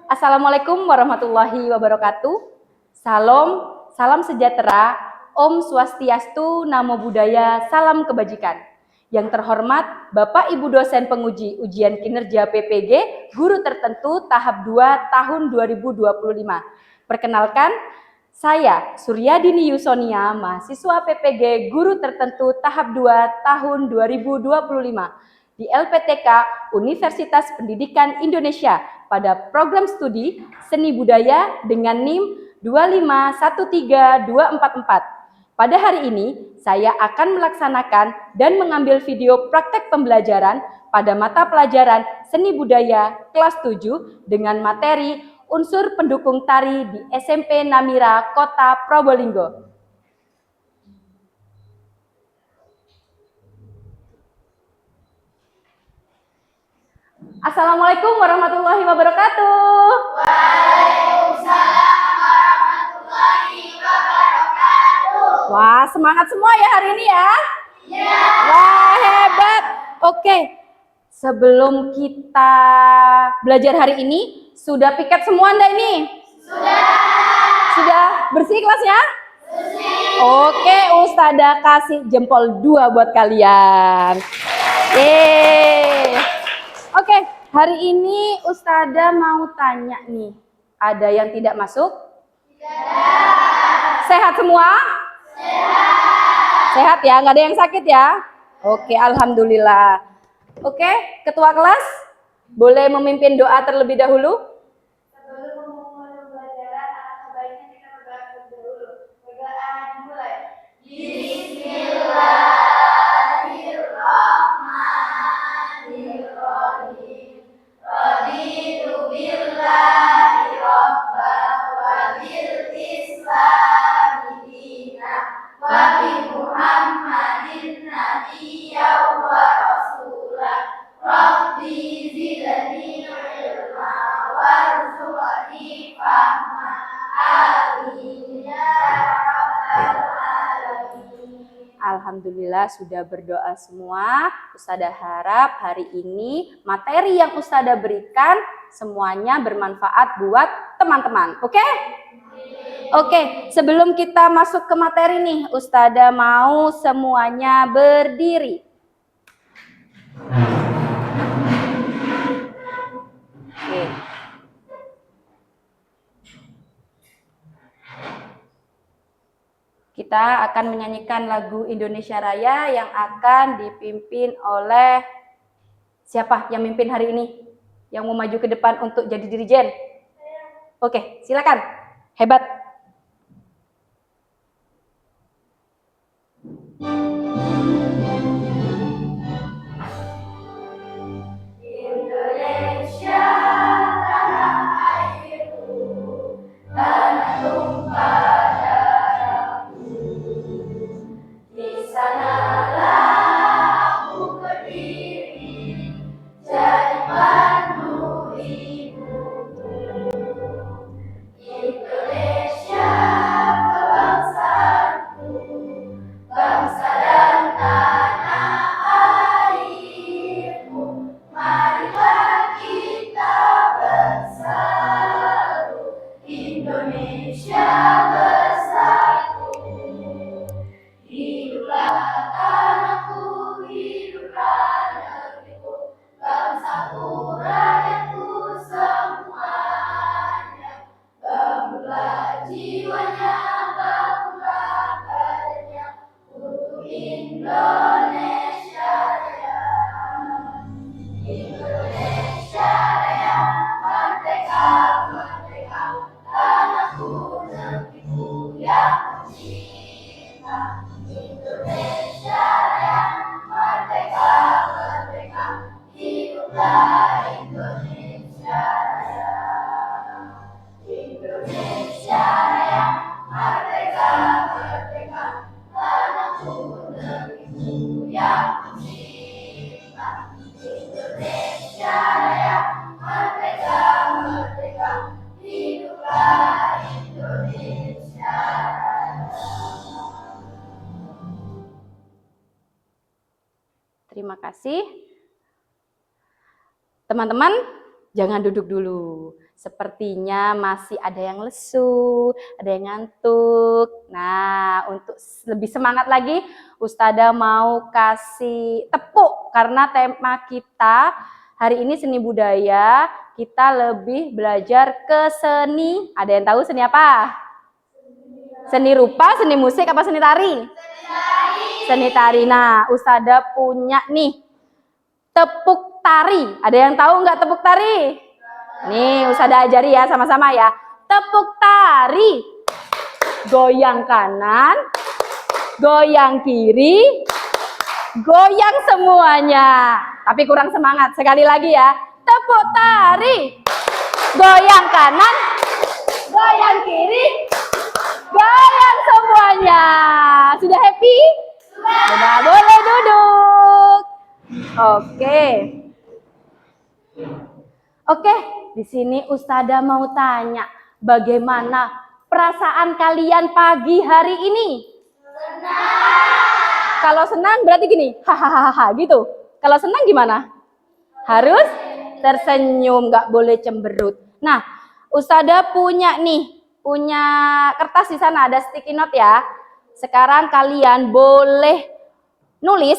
Assalamualaikum warahmatullahi wabarakatuh. Salam sejahtera, Om Swastiastu, Namo Buddhaya, salam kebajikan. Yang terhormat Bapak Ibu dosen penguji ujian kinerja PPG guru tertentu tahap 2 tahun 2025. Perkenalkan, saya Suryadini Yusonia, mahasiswa PPG guru tertentu tahap 2 tahun 2025 di LPTK Universitas Pendidikan Indonesia pada program studi Seni Budaya dengan NIM 2513244. Pada hari ini, saya akan melaksanakan dan mengambil video praktek pembelajaran pada mata pelajaran Seni Budaya kelas 7 dengan materi unsur pendukung tari di SMP Namira, Kota Probolinggo. Assalamualaikum warahmatullahi wabarakatuh. Waalaikumsalam warahmatullahi wabarakatuh. Wah, semangat semua ya hari ini ya. Ya. Wah, hebat. Oke, sebelum kita belajar hari ini, sudah piket semua Anda ini? Sudah. Sudah bersih kelasnya? Bersih. Oke, Ustadzah kasih jempol 2 buat kalian. Yeay. Oke, hari ini Ustadzah mau tanya nih. Ada yang tidak masuk? Tidak. Sehat semua? Sehat ya, nggak ada yang sakit ya? Oke, alhamdulillah. Oke, ketua kelas, boleh memimpin doa terlebih dahulu? Sebelum memulai pembelajaran, alangkah baiknya kita berdoa terlebih dahulu. Perdoaan mulai. Bismillahirrahmanirrahim. Raditu billahi rabbah wa bil islami dinah wa bi Muhammadin nabiyya wa rasulah. Rabbi zidni ilma warzuqni fahma. Amin ya rabbal alamin. Alhamdulillah sudah berdoa semua. Ustadzah harap hari ini materi yang Ustadzah berikan semuanya bermanfaat buat teman-teman. Oke? Oke, sebelum kita masuk ke materi nih, Ustadzah mau semuanya berdiri. Oke. Kita akan menyanyikan lagu Indonesia Raya yang akan dipimpin oleh siapa yang mimpin hari ini? Yang mau maju ke depan untuk jadi dirijen? Oke, silakan. Hebat. Indonesia tanah airku, tanah tumpah darahku. Di sanalah aku berdiri, jadi pandu ibuku. Indonesia kebangsaanku, bangsa dan tanah airku. Marilah kita bersatu, Indonesia bersatu. Hiduplah tanahku, hiduplah negeriku, bangsaku, rakyatku semuanya. Bangunlah jiwanya, bangunlah badannya untuk Indonesia Raya. Indonesia Raya, merdeka, merdeka, tanahku, negeriku yang cinta. Indonesia Raya, merdeka, merdeka, hiduplah Indonesia Raya. Indonesia Raya, merdeka, merdeka, tanahku, negeriku yang cinta. Indonesia Raya, merdeka, merdeka, hiduplah Indonesia Raya. Terima kasih. Teman-teman, jangan duduk dulu. Sepertinya masih ada yang lesu, ada yang ngantuk. Nah, untuk lebih semangat lagi, Ustazah mau kasih tepuk karena tema kita hari ini seni budaya. Kita lebih belajar ke seni. Ada yang tahu seni apa? Seni rupa, seni musik, apa seni tari? Seni tari. Nah, Ustazah punya nih tepuk tari. Ada yang tahu nggak tepuk tari? Nih, Ustazah ajari ya sama-sama ya. Tepuk tari. Goyang kanan, goyang kiri, goyang semuanya. Tapi kurang semangat. Sekali lagi ya. Tepuk tari. Goyang kanan, goyang kiri, goyang semuanya. Sudah happy? Sudah, boleh duduk. Oke. Oke, di sini Ustazah mau tanya, bagaimana perasaan kalian pagi hari ini? Senang. Kalau senang berarti gini, hahaha gitu. Kalau senang gimana? Harus tersenyum, nggak boleh cemberut. Nah, Ustazah punya kertas di sana ada sticky note ya. Sekarang kalian boleh nulis,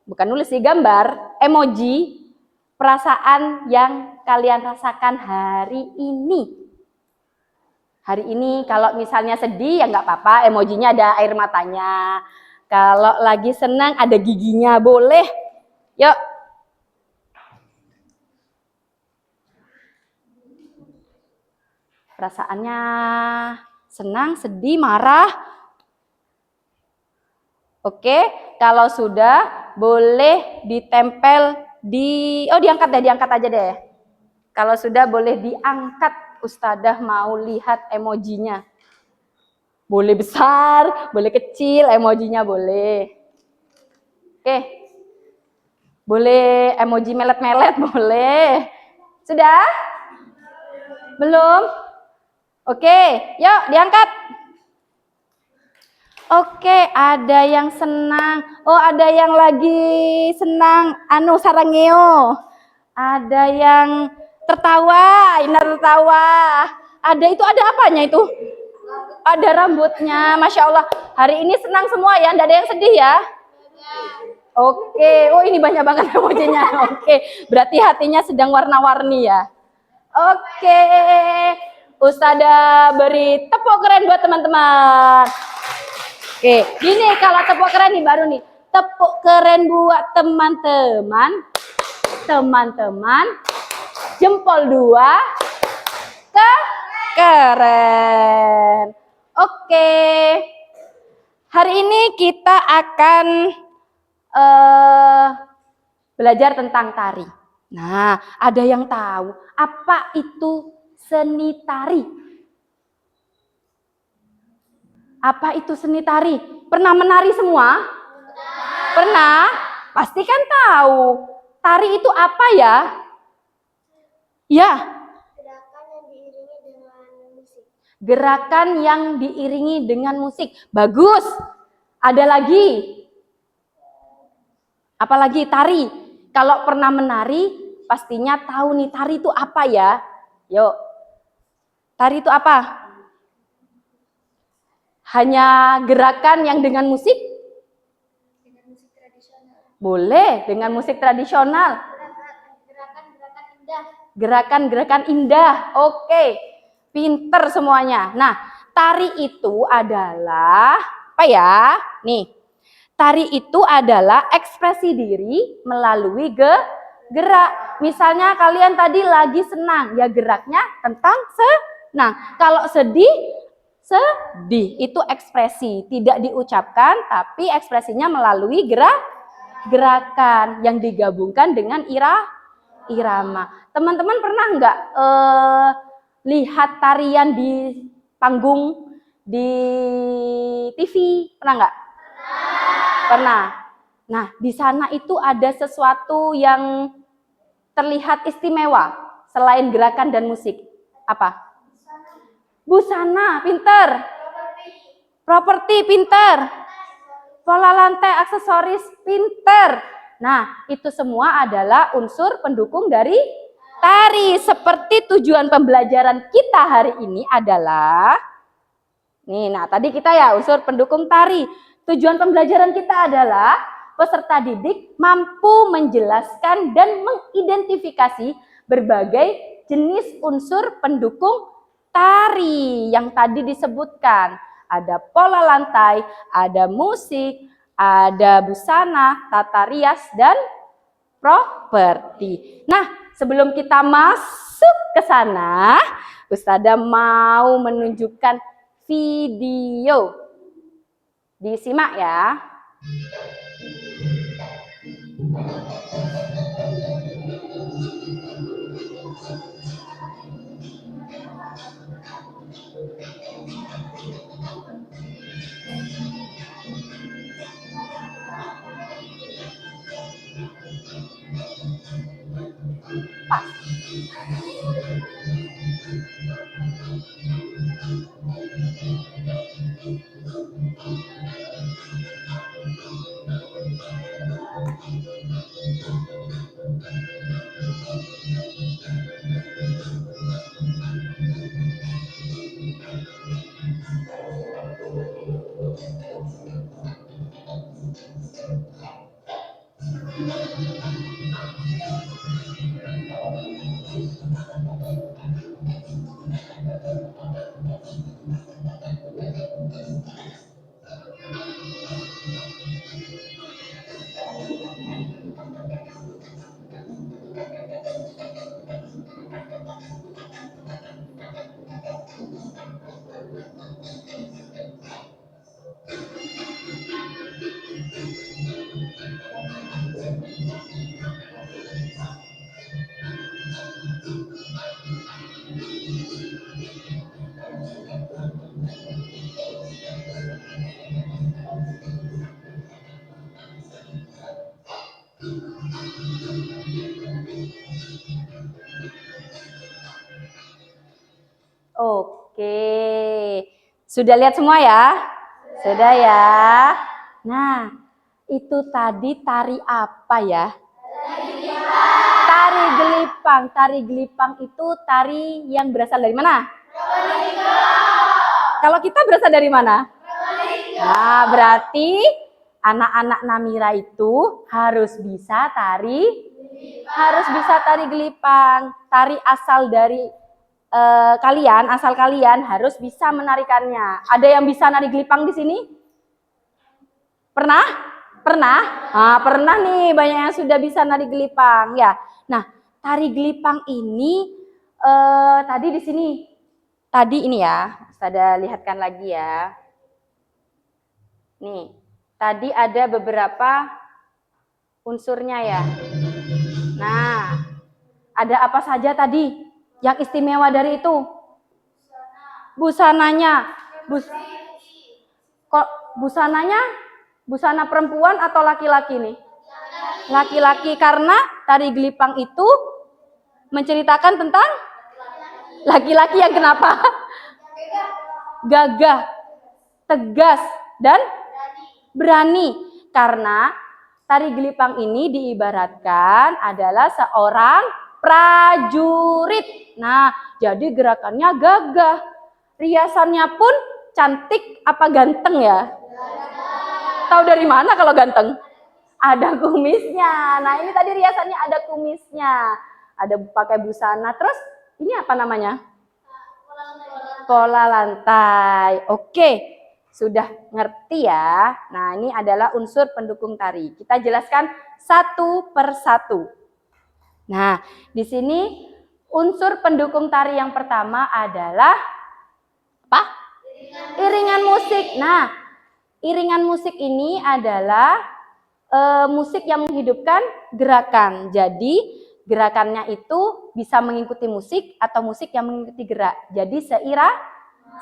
bukan nulis sih, gambar emoji perasaan yang kalian rasakan hari ini. Hari ini kalau misalnya sedih ya nggak apa-apa, emojinya ada air matanya. Kalau lagi senang ada giginya, boleh. Yuk. Perasaannya senang, sedih, marah. Oke, kalau sudah boleh ditempel diangkat aja deh. Kalau sudah boleh diangkat, Ustazah mau lihat emojinya. Boleh besar, boleh kecil, emojinya boleh. Oke. Boleh emoji melet-melet, boleh. Sudah? Belum? Oke, yuk diangkat. Oke, ada yang senang. Oh, ada yang lagi senang sarangeo. Ada yang tertawa, Ina tertawa. Ada apanya itu? Ada rambutnya, Masya Allah. Hari ini senang semua ya, tidak ada yang sedih ya? Oke, oh ini banyak banget emojinya. Oke, berarti hatinya sedang warna-warni ya. Oke, Ustazah beri tepuk keren buat teman-teman. Oke, gini kalau tepuk keren nih baru nih. Tepuk keren buat teman-teman. Teman-teman, jempol 2 keren. Oke. Hari ini kita akan belajar tentang tari. Nah, ada yang tahu apa itu seni tari? Apa itu seni tari? Pernah menari semua? Pernah? Pasti kan tahu. Tari itu apa ya? Ya. Gerakan yang diiringi dengan musik. Bagus. Ada lagi? Apalagi tari. Kalau pernah menari, pastinya tahu nih tari itu apa ya? Yuk. Tari itu apa? Hanya gerakan yang dengan musik? Dengan musik tradisional. Boleh, dengan musik tradisional. Gerakan-gerakan indah. Gerakan-gerakan indah. Oke. Pinter semuanya. Nah, tari itu adalah apa ya? Nih. Tari itu adalah ekspresi diri melalui gerak. Misalnya kalian tadi lagi senang, ya geraknya tentang senang. Kalau sedih itu ekspresi, tidak diucapkan tapi ekspresinya melalui gerakan yang digabungkan dengan irama. Teman-teman pernah nggak lihat tarian di panggung di TV? Pernah nggak? Pernah. Nah, di sana itu ada sesuatu yang terlihat istimewa selain gerakan dan musik. Apa? Busana, pinter. Properti, pinter. Pola lantai, aksesoris, pinter. Nah, itu semua adalah unsur pendukung dari Tari seperti tujuan pembelajaran kita hari ini adalah nih, nah tadi kita ya unsur pendukung tari. Tujuan pembelajaran kita adalah peserta didik mampu menjelaskan dan mengidentifikasi berbagai jenis unsur pendukung tari yang tadi disebutkan. Ada pola lantai, ada musik, ada busana, tata rias, dan properti. Nah, sebelum kita masuk ke sana, Ustazah mau menunjukkan video. Disimak ya. Oke, sudah lihat semua ya? Sudah ya? Nah, itu tadi tari apa ya? Tari gelipang. Tari gelipang itu tari yang berasal dari mana? Kalau kita berasal dari mana? Nah, berarti anak-anak Namira itu harus bisa tari gelipang. Tari asal dari asal kalian harus bisa menarikannya. Ada yang bisa nari gelipang di sini? Pernah? Pernah? Nah, pernah nih, banyak yang sudah bisa nari gelipang ya. Nah, tari gelipang ini tadi di sini. Tadi ini ya, Ustazah lihatkan lagi ya. Nih, tadi ada beberapa unsurnya ya. Nah, ada apa saja tadi yang istimewa dari itu? Busananya. Kok busananya? Busana perempuan atau laki-laki nih? Laki-laki, karena tari gelipang itu menceritakan tentang laki-laki yang kenapa? Gagah, tegas, dan berani. Karena tari gelipang ini diibaratkan adalah seorang prajurit. Nah, jadi gerakannya gagah. Riasannya pun cantik apa ganteng ya? Tahu dari mana kalau ganteng? Ada kumisnya. Nah, ini tadi riasannya ada kumisnya. Ada pakai busana. Terus ini apa namanya? Pola lantai. Oke, sudah ngerti ya. Nah, ini adalah unsur pendukung tari. Kita jelaskan satu per satu. Nah, di sini unsur pendukung tari yang pertama adalah apa? Iringan musik. Nah, iringan musik ini adalah musik yang menghidupkan gerakan. Jadi gerakannya itu bisa mengikuti musik atau musik yang mengikuti gerak. Jadi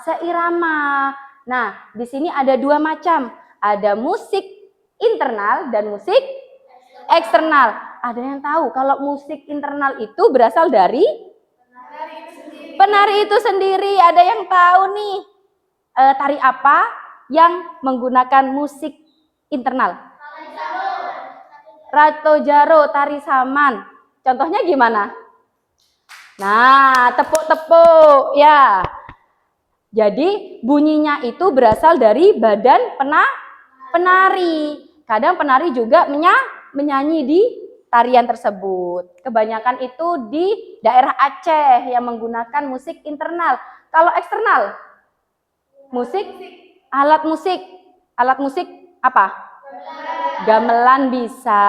seirama. Nah, di sini ada dua macam. Ada musik internal dan musik eksternal. Ada yang tahu kalau musik internal itu berasal dari penari itu sendiri. Ada yang tahu nih tari apa yang menggunakan musik internal? Rato Jaro, tari saman. Contohnya gimana? Nah, tepuk-tepuk ya. Jadi bunyinya itu berasal dari badan penari. Kadang penari juga menyanyi di tarian tersebut. Kebanyakan itu di daerah Aceh yang menggunakan musik internal. Kalau eksternal, alat musik apa? Gamelan bisa,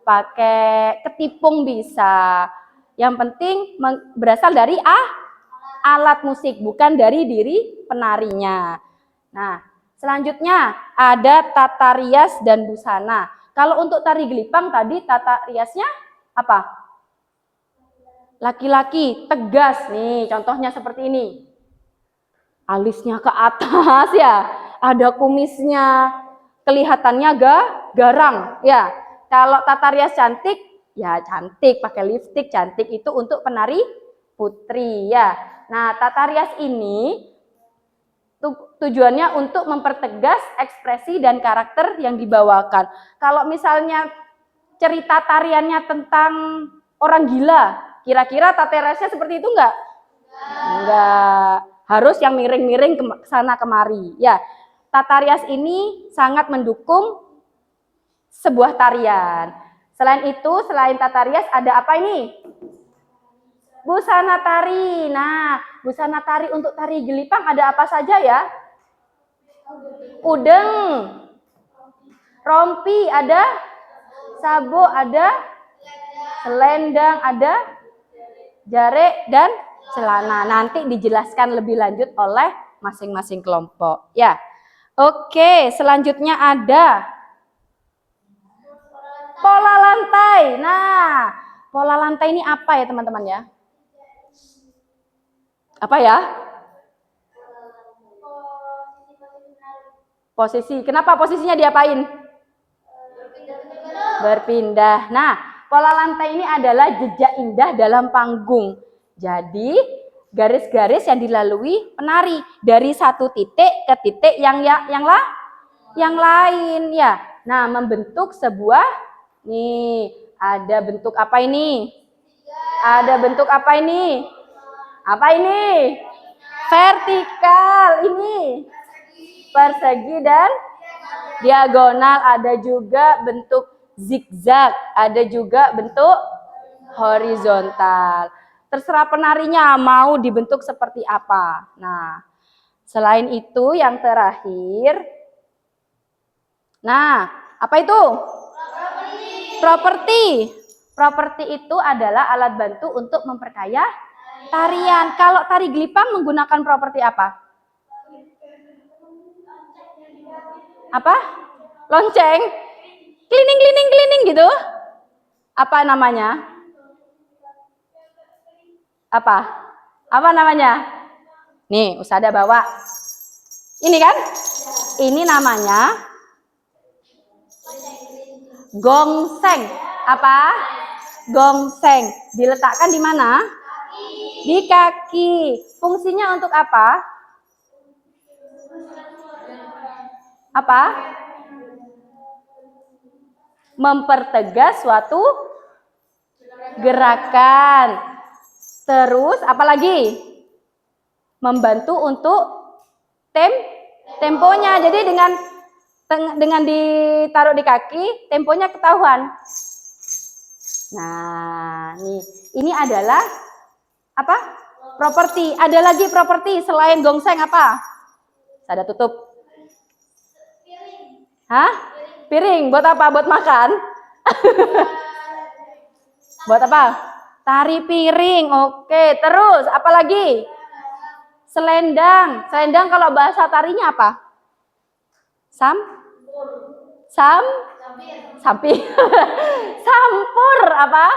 pakai ketipung bisa. Yang penting berasal dari alat musik, bukan dari diri penarinya. Nah, selanjutnya ada tata rias dan busana. Kalau untuk tari gelipang tadi tata riasnya apa? Laki-laki tegas nih, contohnya seperti ini. Alisnya ke atas ya, ada kumisnya, kelihatannya garang ya. Kalau tata rias cantik, ya cantik pakai lipstik, cantik itu untuk penari putri ya. Nah, tata rias ini tujuannya untuk mempertegas ekspresi dan karakter yang dibawakan. Kalau misalnya cerita tariannya tentang orang gila, kira-kira tata riasnya seperti itu enggak? Enggak. Harus yang miring-miring ke sana kemari. Ya, tata rias ini sangat mendukung sebuah tarian. Selain itu, selain tata rias ada apa ini? Busana tari. Nah, busana tari untuk tari gelipang ada apa saja ya? Udeng, rompi ada, sabuk ada, selendang ada, jare dan celana. Nanti dijelaskan lebih lanjut oleh masing-masing kelompok. Ya, oke. Selanjutnya ada pola lantai. Nah, pola lantai ini apa ya teman-teman ya? Apa ya? Posisi. Kenapa posisinya diapain? Berpindah. Nah, pola lantai ini adalah jejak indah dalam panggung. Jadi, garis-garis yang dilalui penari dari satu titik ke titik yang lain ya. Nah, membentuk sebuah nih, ada bentuk apa ini? Ada bentuk apa ini? Apa ini? Vertikal. Ini persegi dan diagonal. Ada juga bentuk zigzag, ada juga bentuk horizontal. Terserah penarinya mau dibentuk seperti apa. Nah, selain itu yang terakhir, nah, apa itu? Properti. Properti itu adalah alat bantu untuk memperkaya tarian. Kalau tari gelipang menggunakan properti apa? Apa? Lonceng? Kelining gitu? Apa namanya? Apa? Apa namanya? Nih, Usada bawa. Ini kan? Ini namanya gongseng. Apa? Gongseng. Diletakkan di mana? Di kaki. Fungsinya untuk apa? Apa? Mempertegas suatu gerakan. Terus apalagi? Membantu untuk temponya. Jadi dengan ditaruh di kaki, temponya ketahuan. Nah, nih, ini adalah apa? Properti. Ada lagi properti selain gongseng apa? Saya tutup. Hah? Piring. Buat apa? Buat makan? Buat apa? Tari piring. Oke, terus apa lagi? Selendang. Selendang kalau bahasa tarinya apa? Sampir. Sampur apa?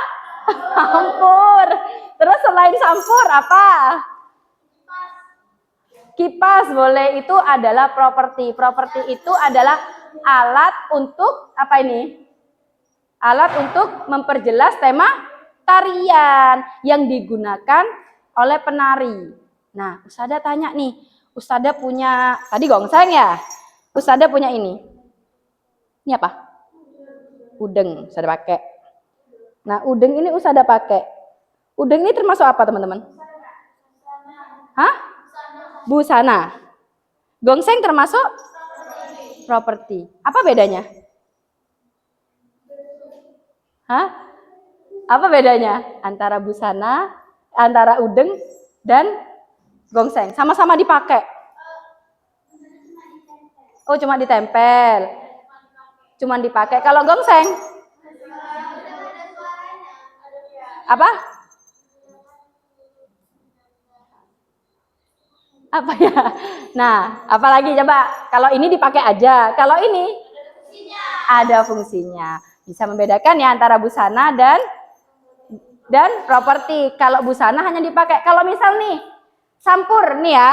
Sampur. Terus selain sampur apa? Kipas boleh, itu adalah properti. Properti itu adalah alat untuk apa ini? Alat untuk memperjelas tema tarian yang digunakan oleh penari. Nah, Ustada tanya nih, Ustada punya, tadi gongseng ya? Ustada punya ini. Ini apa? Udeng, Ustada pakai. Nah, udeng ini Ustada pakai. Udeng ini termasuk apa teman-teman? Hah? Busana. Gongseng termasuk properti. Apa bedanya? Hah? Apa bedanya antara busana, antara udeng dan gongseng? Sama-sama dipakai. Oh, cuma ditempel. Cuma dipakai. Kalau gongseng? Apa? Apa ya? Nah, apalagi coba? Kalau ini dipakai aja. Kalau ini ada fungsinya. Bisa membedakan ya antara busana dan properti. Kalau busana hanya dipakai. Kalau misal nih, sampur nih ya.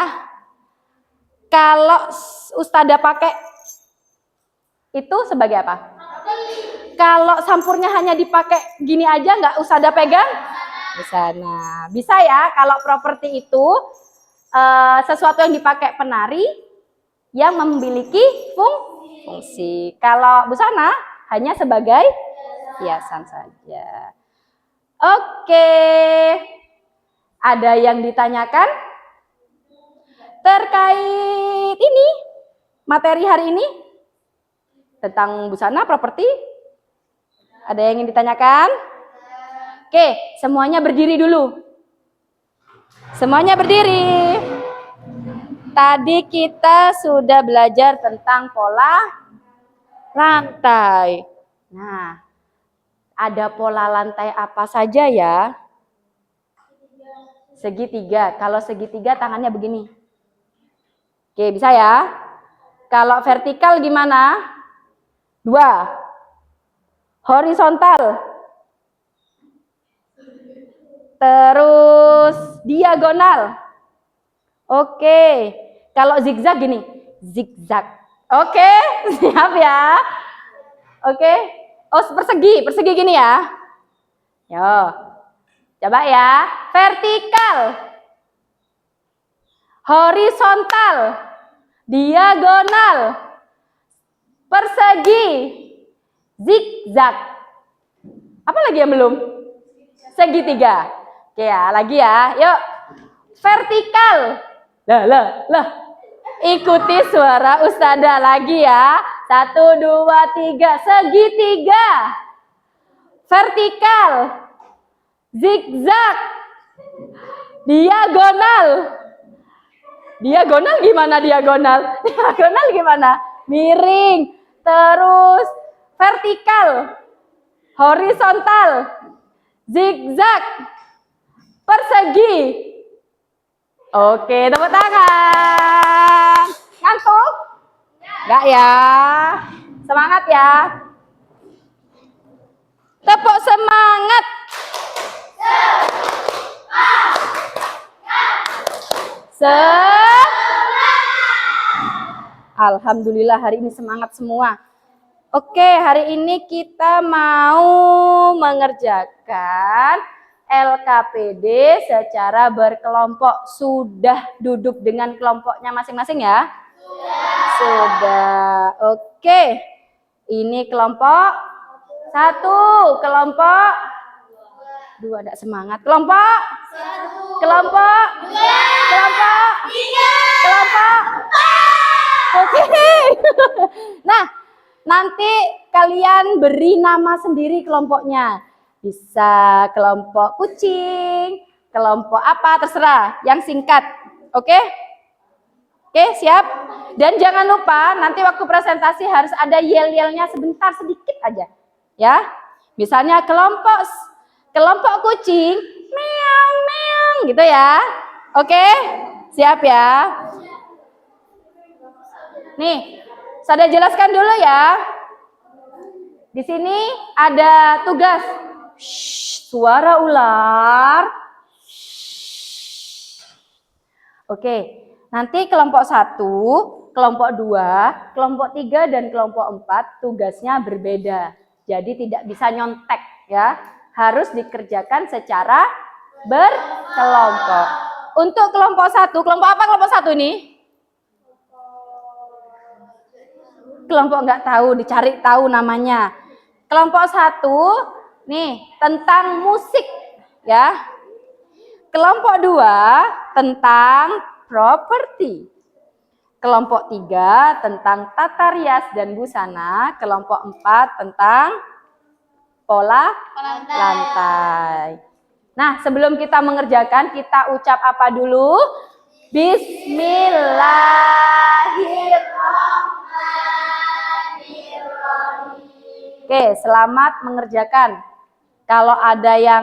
Kalau Ustadzah pakai itu sebagai apa? Kalau sampurnya hanya dipakai gini aja, nggak Ustadzah pegang? Busana. Bisa ya, kalau properti itu sesuatu yang dipakai penari yang memiliki fungsi. Kalau busana hanya sebagai hiasan saja. Oke. Ada yang ditanyakan terkait ini materi hari ini tentang busana properti? Ada yang ingin ditanyakan? Oke, semuanya berdiri dulu. Semuanya berdiri. Tadi kita sudah belajar tentang pola lantai. Nah, ada pola lantai apa saja ya? Segitiga. Kalau segitiga tangannya begini. Oke, bisa ya? Kalau vertikal gimana? 2. Horizontal. Terus diagonal. Oke. Kalau zigzag gini. Zigzag. Oke, siap ya? Oke. Oh, persegi. Persegi gini ya. Yo. Coba ya. Vertikal. Horizontal. Diagonal. Persegi. Zigzag. Apa lagi yang belum? Segitiga. Oke ya, lagi ya. Yuk. Vertikal. Lah. Ikuti suara Ustadzah lagi ya. 1, 2, 3. Segitiga. Vertikal. Zigzag. Diagonal. Diagonal gimana diagonal? Diagonal gimana? Miring. Terus vertikal. Horizontal. Zigzag. Persegi. Oke, tepuk tangan. Ngantuk? Enggak ya. Semangat ya. Tepuk semangat. Alhamdulillah hari ini semangat semua. Oke, hari ini kita mau mengerjakan LKPD secara berkelompok. Sudah duduk dengan kelompoknya masing-masing ya? Sudah. Oke. Ini kelompok 1, kelompok 2, ada semangat. Kelompok 1, kelompok 2, kelompok 3, kelompok 4. Oke. Nah, nanti kalian beri nama sendiri kelompoknya. Bisa kelompok kucing, kelompok apa, terserah. Yang singkat. Oke? Oke, siap? Dan jangan lupa nanti waktu presentasi harus ada yel-yelnya sebentar, sedikit aja. Ya. Misalnya kelompok kucing, meong-meong gitu ya. Oke? Siap ya? Nih, saya jelaskan dulu ya. Di sini ada tugas. Shh, suara ular. Shh. Oke, nanti kelompok 1, kelompok 2, kelompok 3, dan kelompok 4 tugasnya berbeda. Jadi tidak bisa nyontek ya. Harus dikerjakan secara berkelompok. Untuk kelompok 1, kelompok apa kelompok 1 ini? Kelompok nggak tahu, dicari tahu namanya. Kelompok 1 nih tentang musik ya. Kelompok 2 tentang properti. Kelompok 3 tentang tata rias dan busana. Kelompok 4 tentang pola lantai. Nah, sebelum kita mengerjakan, kita ucap apa dulu? Bismillahirrahmanirrahim. Oke, selamat mengerjakan. Kalau ada yang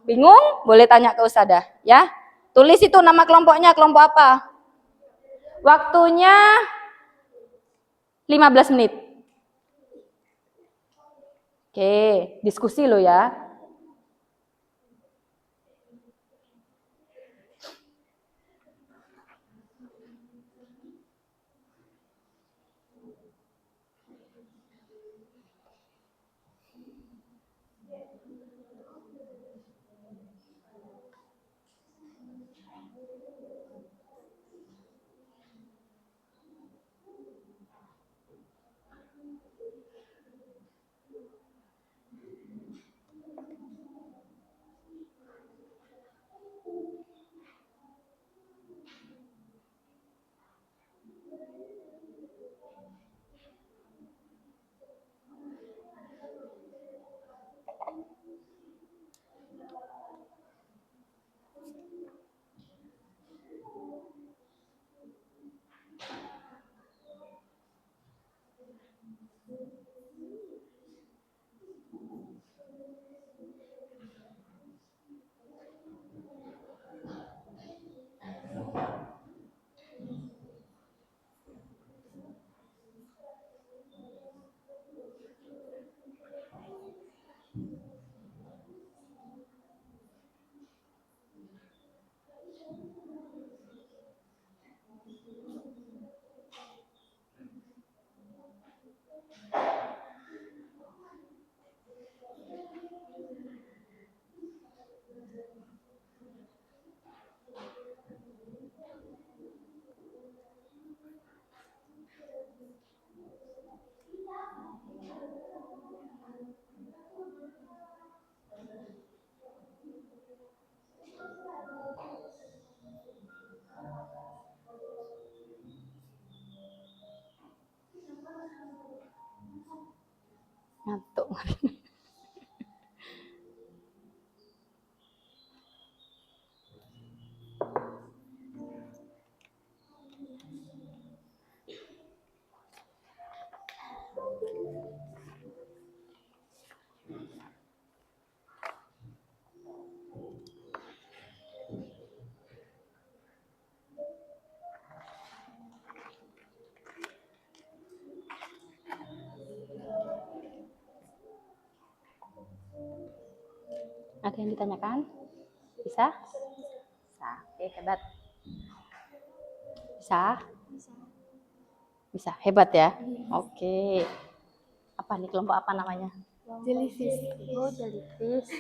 bingung, boleh tanya ke Ustadzah, ya. Tulis itu nama kelompoknya, kelompok apa? Waktunya 15 menit. Oke, diskusi lo ya. Ngantuk. Ada yang ditanyakan? Bisa? Bisa. Oke, hebat. Bisa? Bisa. Hebat ya? Oke. Apa nih, kelompok apa namanya? Jellyfish. Oh, jellyfish.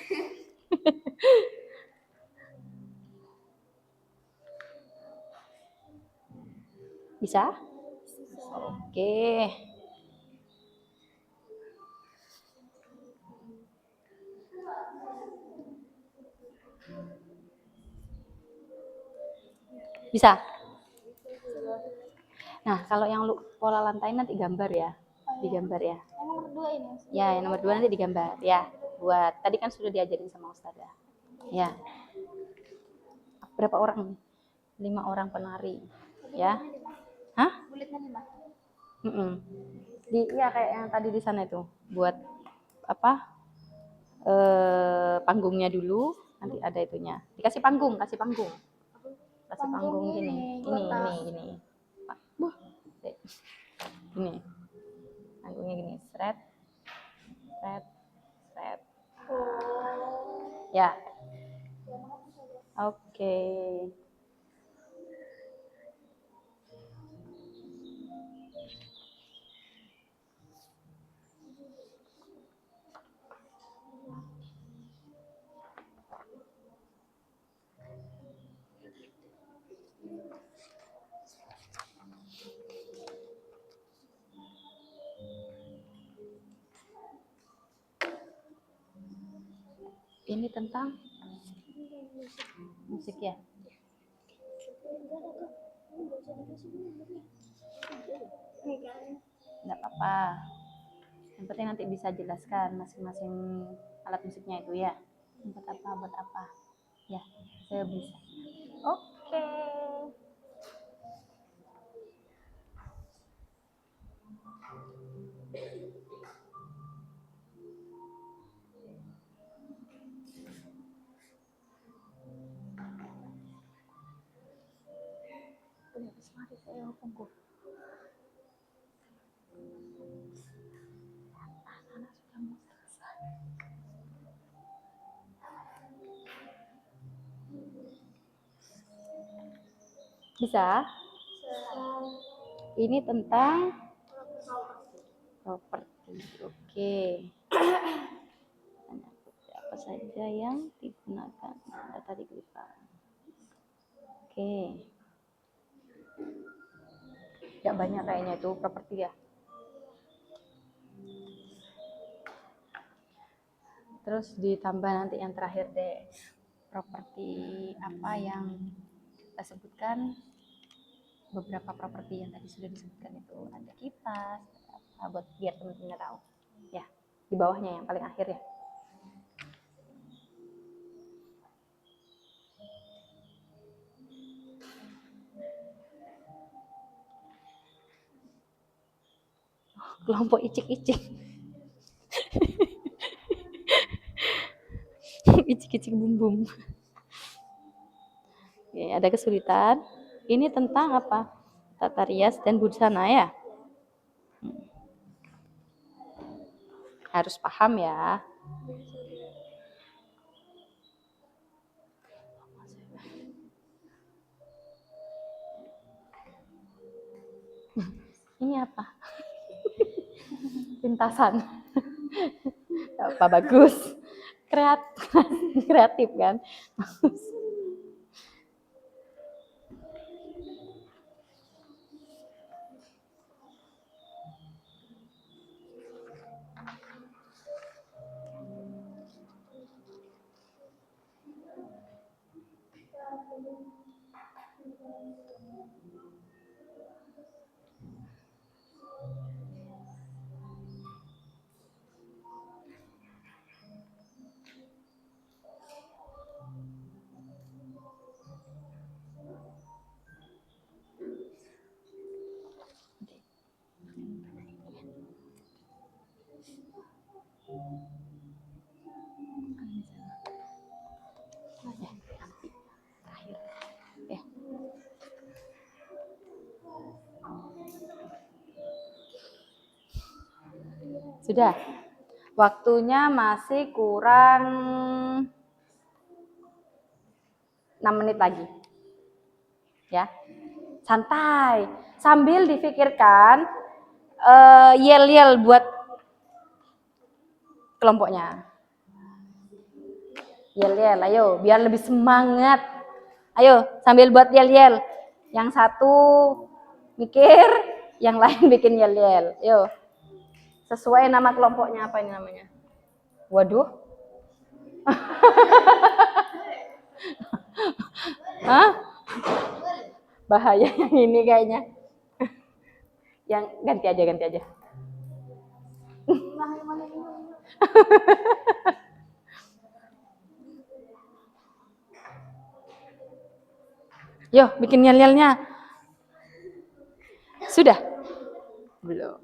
Bisa? Oke. Bisa? Nah, kalau yang pola lantai nanti gambar ya. Digambar ya. Yang nomor 2 ini. Ya, yang nomor 2 nanti digambar ya. Buat tadi kan sudah diajarin sama Ustazah. Ya. Berapa orang? 5 orang penari. Ya. Hah? Kulitnya 5. Iya kayak yang tadi di sana itu. Buat apa? Panggungnya dulu, nanti ada itunya. Dikasih panggung, kasih panggung. Kasih panggung gini. Ini. Gini. Panggungnya gini, seret. Ya. Oke. Ini tentang Musik ya. Nggak apa-apa. Yang penting nanti bisa jelaskan masing-masing alat musiknya itu ya. Buat apa. Ya, saya bisa. Oke. Bisa? Ini tentang properti. Oke. Apa saja yang digunakan data digunakan. Oke. Tidak banyak kayaknya itu properti ya. Terus ditambah nanti yang terakhir deh. Properti apa yang kita sebutkan, beberapa properti yang tadi sudah disebutkan itu ada kipas, buat biar teman-teman tahu. Ya, di bawahnya yang paling akhir ya. Kelompok icik-icik. Icik-icik bum-bum. Oke, ada kesulitan. Ini tentang apa? Tata rias dan busana ya. Harus paham ya. Ini apa? Lintasan. Apa bagus? Kreatif kan? Bagus. Sudah. Waktunya masih kurang 6 menit lagi. Ya. Santai. Sambil difikirkan yel-yel buat kelompoknya. Yel-yel, ayo biar lebih semangat. Ayo sambil buat yel-yel. Yang satu mikir, yang lain bikin yel-yel. Ayo. Sesuai nama kelompoknya, apa ini namanya? Waduh. Hah? Bahaya yang ini kayaknya. Yang ganti aja. Yo, bikin yel-yelnya. Sudah? Belum.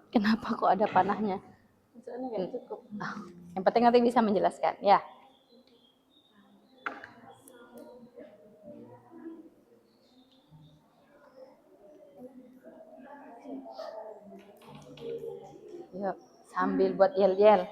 Kenapa kok ada panahnya? Cukup. Yang penting nanti bisa menjelaskan, ya. Yuk, Ambil buat yel-yel.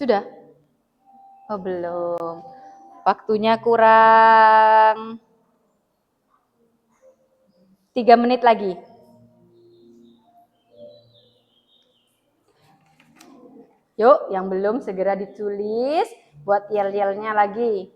Sudah? Oh, belum. Waktunya kurang 3 menit lagi. Yuk, yang belum segera ditulis buat yel-yelnya lagi.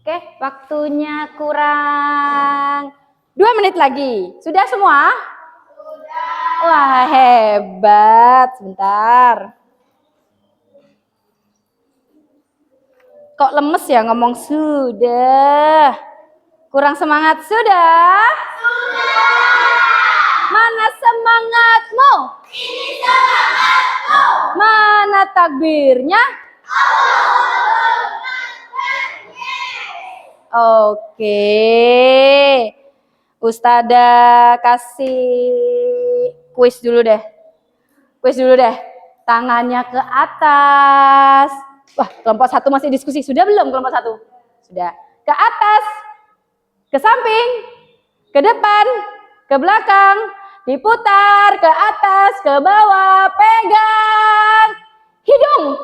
Oke, waktunya kurang 2 menit lagi. Sudah semua? Sudah. Wah, hebat. Sebentar. Kok lemes ya ngomong sudah? Kurang semangat sudah? Sudah. Mana semangatmu? Ini semangatmu. Mana takbirnya? Oke. Ustadzah kasih kuis dulu deh. Tangannya ke atas. Wah, kelompok 1 masih diskusi. Sudah belum kelompok 1? Sudah. Ke atas, ke samping, ke depan, ke belakang, diputar, ke atas, ke bawah, pegang hidung.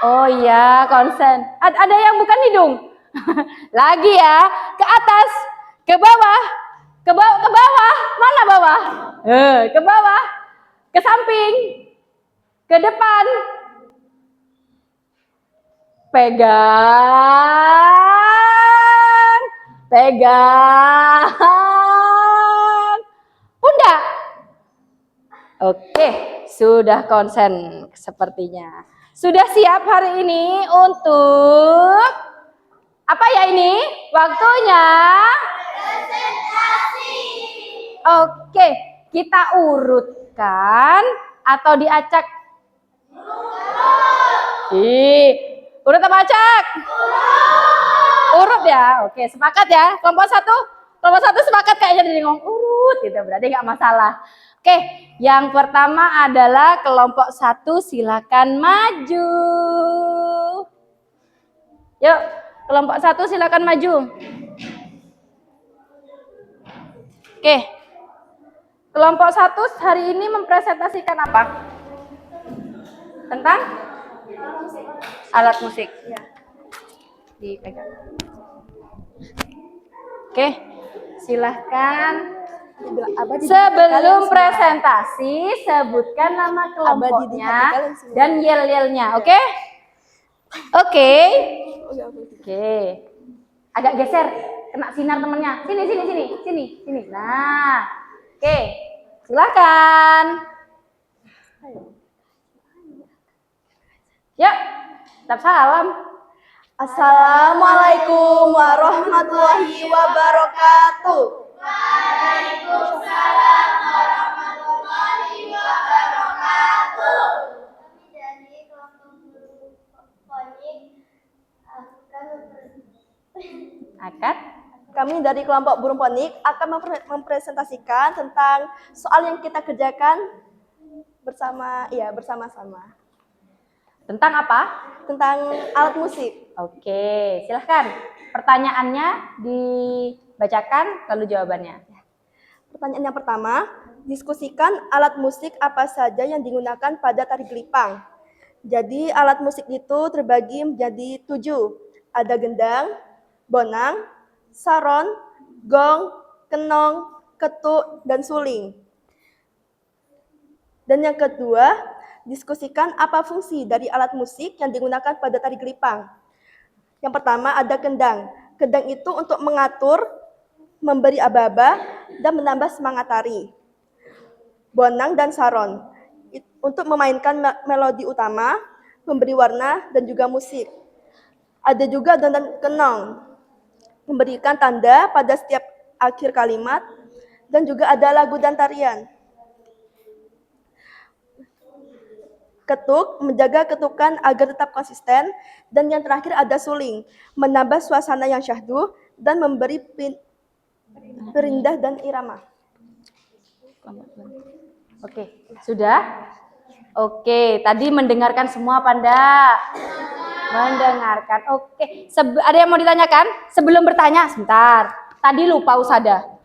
Oh iya, konsen. Ada yang bukan hidung? Lagi ya, ke atas, ke bawah, ke bawah, mana bawah? Ke bawah, ke samping, ke depan, pegang pundak. Oke, sudah konsen sepertinya. Sudah siap hari ini untuk apa ya ini? Waktunya presentasi. Oke, kita urutkan atau diacak? Urut apa acak? Urut ya. Oke, sepakat ya. Kelompok satu sepakat kayaknya jadi ngomong urut gitu. Berarti nggak masalah. Oke, yang pertama adalah kelompok 1, silakan maju. Yuk, kelompok 1 silakan maju. Oke. Kelompok 1 hari ini mempresentasikan apa? Tentang alat musik. Dipegang. Oke, silahkan. Sebelum presentasi, sebutkan nama kelompoknya dan yel-yelnya. Oke? Oke. Agak geser, kena sinar temennya. Sini. Nah, oke. Silahkan. Yuk, tetap salam. Assalamualaikum warahmatullahi wabarakatuh. Waalaikumsalam warahmatullahi wabarakatuh. Kami dari kelompok burung ponik Kami dari kelompok burung ponik akan mempresentasikan tentang soal yang kita kerjakan bersama-sama. Tentang apa? Tentang alat musik. Oke, silahkan. Pertanyaannya dibacakan lalu jawabannya. Pertanyaan yang pertama, diskusikan alat musik apa saja yang digunakan pada tari gelipang. Jadi alat musik itu terbagi menjadi 7. Ada gendang, bonang, saron, gong, kenong, ketuk, dan suling. Dan yang kedua, diskusikan apa fungsi dari alat musik yang digunakan pada tari gelipang. Yang pertama ada kendang. Kendang itu untuk mengatur, memberi aba-aba, dan menambah semangat tari. Bonang dan saron untuk memainkan melodi utama, memberi warna, dan juga musik. Ada juga dan kenong, memberikan tanda pada setiap akhir kalimat, dan juga ada lagu dan tarian. Ketuk, menjaga ketukan agar tetap konsisten. Dan yang terakhir ada suling, menambah suasana yang syahdu dan memberi perindah dan irama. Oke, sudah? Oke, tadi mendengarkan semua Panda? Mendengarkan. Oke, ada yang mau ditanyakan? Sebelum bertanya, sebentar. Tadi lupa Usada.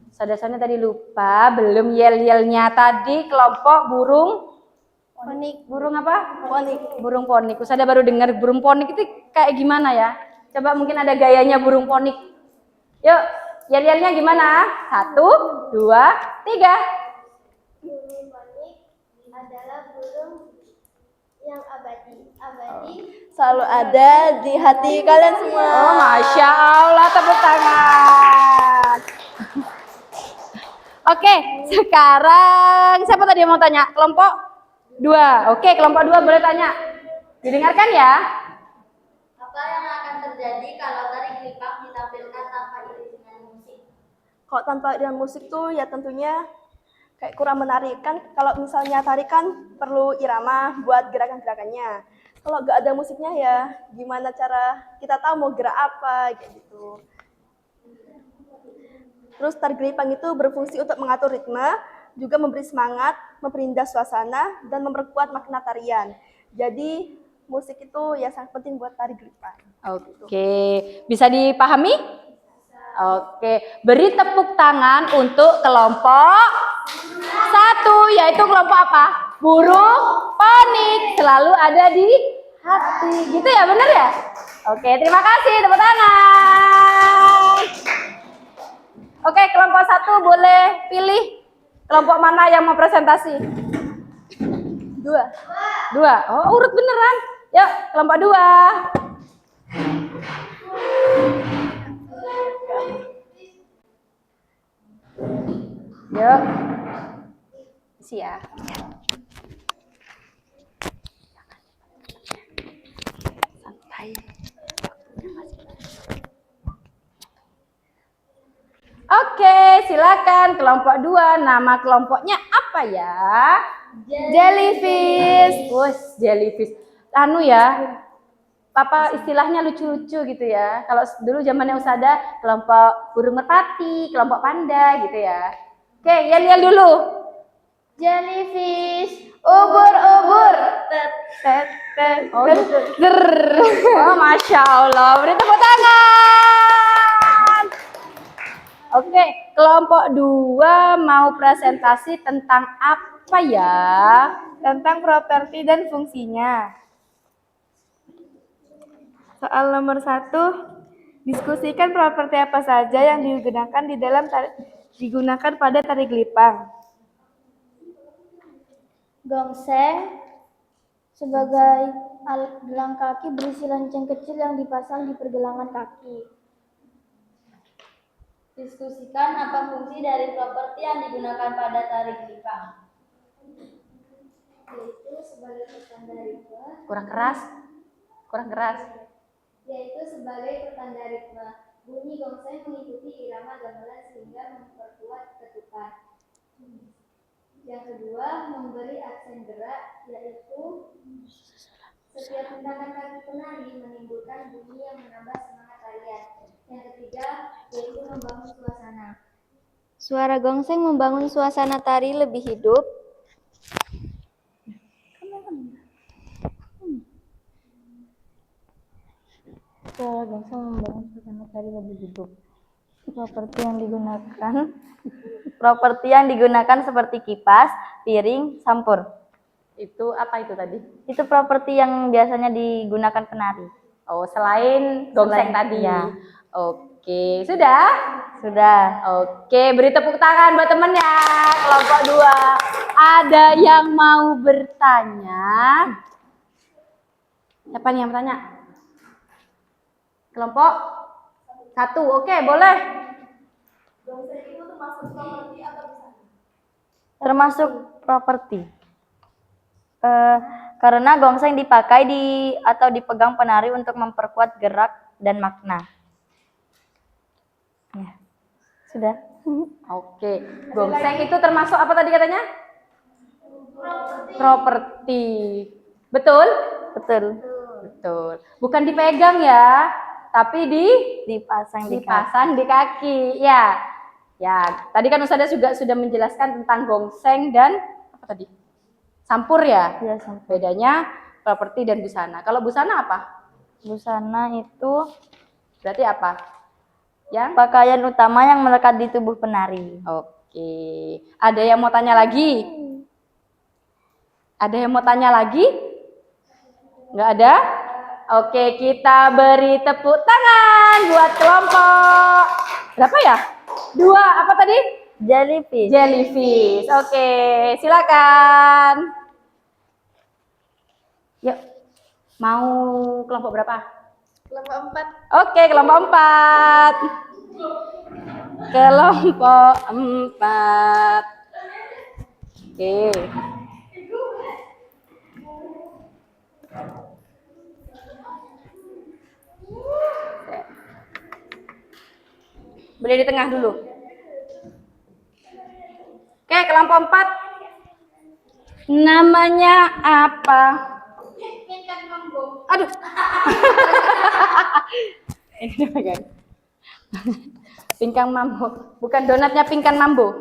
Usada-usada tadi lupa, belum yel-yelnya tadi kelompok burung ponik. Burung apa? Ponik. Burung ponik. Usada baru dengar burung ponik itu kayak gimana ya? Coba mungkin ada gayanya burung ponik. Yuk, yel-yelnya gimana? 1, 2, 3. Burung ponik adalah burung yang abadi Selalu ada di hati kalian semua. Oh, Masya Allah, tepuk tangan. Oke, sekarang siapa tadi yang mau tanya? Kelompok 2. Oke, kelompok 2 boleh tanya. Didengarkan ya. Apa yang akan terjadi kalau tari gelipang ditampilkan tanpa iringan musik? Kalau tanpa iringan musik tuh ya tentunya kayak kurang menarik kan. Kalau misalnya tari kan perlu irama buat gerakan-gerakannya. Kalau nggak ada musiknya ya gimana cara kita tahu mau gerak apa kayak gitu. Terus tari gelipang itu berfungsi untuk mengatur ritme, juga memberi semangat, memperindah suasana, dan memperkuat makna tarian. Jadi musik itu ya sangat penting buat tari gelipang. Oke, bisa dipahami? Oke, beri tepuk tangan untuk kelompok 1, yaitu kelompok apa? Burung ponik, selalu ada di hati. Gitu ya, benar ya? Oke, terima kasih, tepuk tangan. Oke, kelompok 1 boleh pilih kelompok mana yang mau presentasi? 2. Oh, urut beneran. Yuk, kelompok 2. Yuk. Isi ya. Santai. Oke, silakan kelompok 2. Nama kelompoknya apa ya? Jellyfish. Wes, jellyfish. Anu ya, apa istilahnya lucu-lucu gitu ya. Kalau dulu zamannya Usada, kelompok burung merpati, kelompok panda gitu ya. Oke, yel dulu. Jellyfish. Ubur-ubur. Oh, gitu. Oh, Masya Allah. Beri tepuk tangan. Oke, kelompok 2 mau presentasi tentang apa ya? Tentang properti dan fungsinya. Soal nomor 1, diskusikan properti apa saja yang digunakan pada tari gelipang. Gongseng sebagai alat gelang kaki berisi lonceng kecil yang dipasang di pergelangan kaki. Diskusikan apa fungsi dari properti yang digunakan pada tari gelipang. Yaitu sebagai pertanda ritme. Kurang keras. Yaitu sebagai pertanda ritme. Bunyi gongseng mengikuti irama gamelan sehingga memperkuat ketukan. Yang kedua, memberi aksen gerak, yaitu setiap tindakan kaki penari menimbulkan bunyi yang menambah semangat tarian. Yang ketiga, yaitu membangun suasana. Suara gongseng membangun suasana tari lebih hidup. Suara gongseng membangun suasana tari lebih hidup. Properti yang digunakan seperti kipas, piring, sampur. Itu apa itu tadi? Itu properti yang biasanya digunakan penari. Oh, selain gongseng tadi. Ya. Oke, sudah? Sudah. Oke, beri tepuk tangan buat temennya. Kelompok 2. Ada yang mau bertanya? Siapa nih yang bertanya? Kelompok 1. Oke, boleh. Gongseng itu termasuk properti atau bisa? Termasuk properti. Karena gongseng dipakai atau dipegang penari untuk memperkuat gerak dan makna. Ya. Sudah. Oke, gongseng itu termasuk apa tadi katanya? Properti. Betul? Betul. Betul. Bukan dipegang ya, tapi Dipasang di kaki. dipasang di kaki. Ya. Ya, tadi kan Ustazah juga sudah menjelaskan tentang gongseng dan apa tadi? Sampur ya? Ya, sampur. Bedanya properti dan busana. Kalau busana apa? Busana itu Berarti apa? Yang pakaian utama yang melekat di tubuh penari. Oke. Ada yang mau tanya lagi? Ada yang mau tanya lagi? Nggak ada? Oke, kita beri tepuk tangan buat kelompok. Berapa ya? 2, apa tadi? Jellyfish. Jellyfish. Oke, silakan. Yuk. Mau kelompok berapa? Kelompok 4. Oke, kelompok 4. Kelompok 4. Oke. Boleh di tengah dulu. Oke, kelompok 4. Namanya apa? Aduh. Ini pegang. Pingkan mambo. Bukan donatnya pingkan mambo.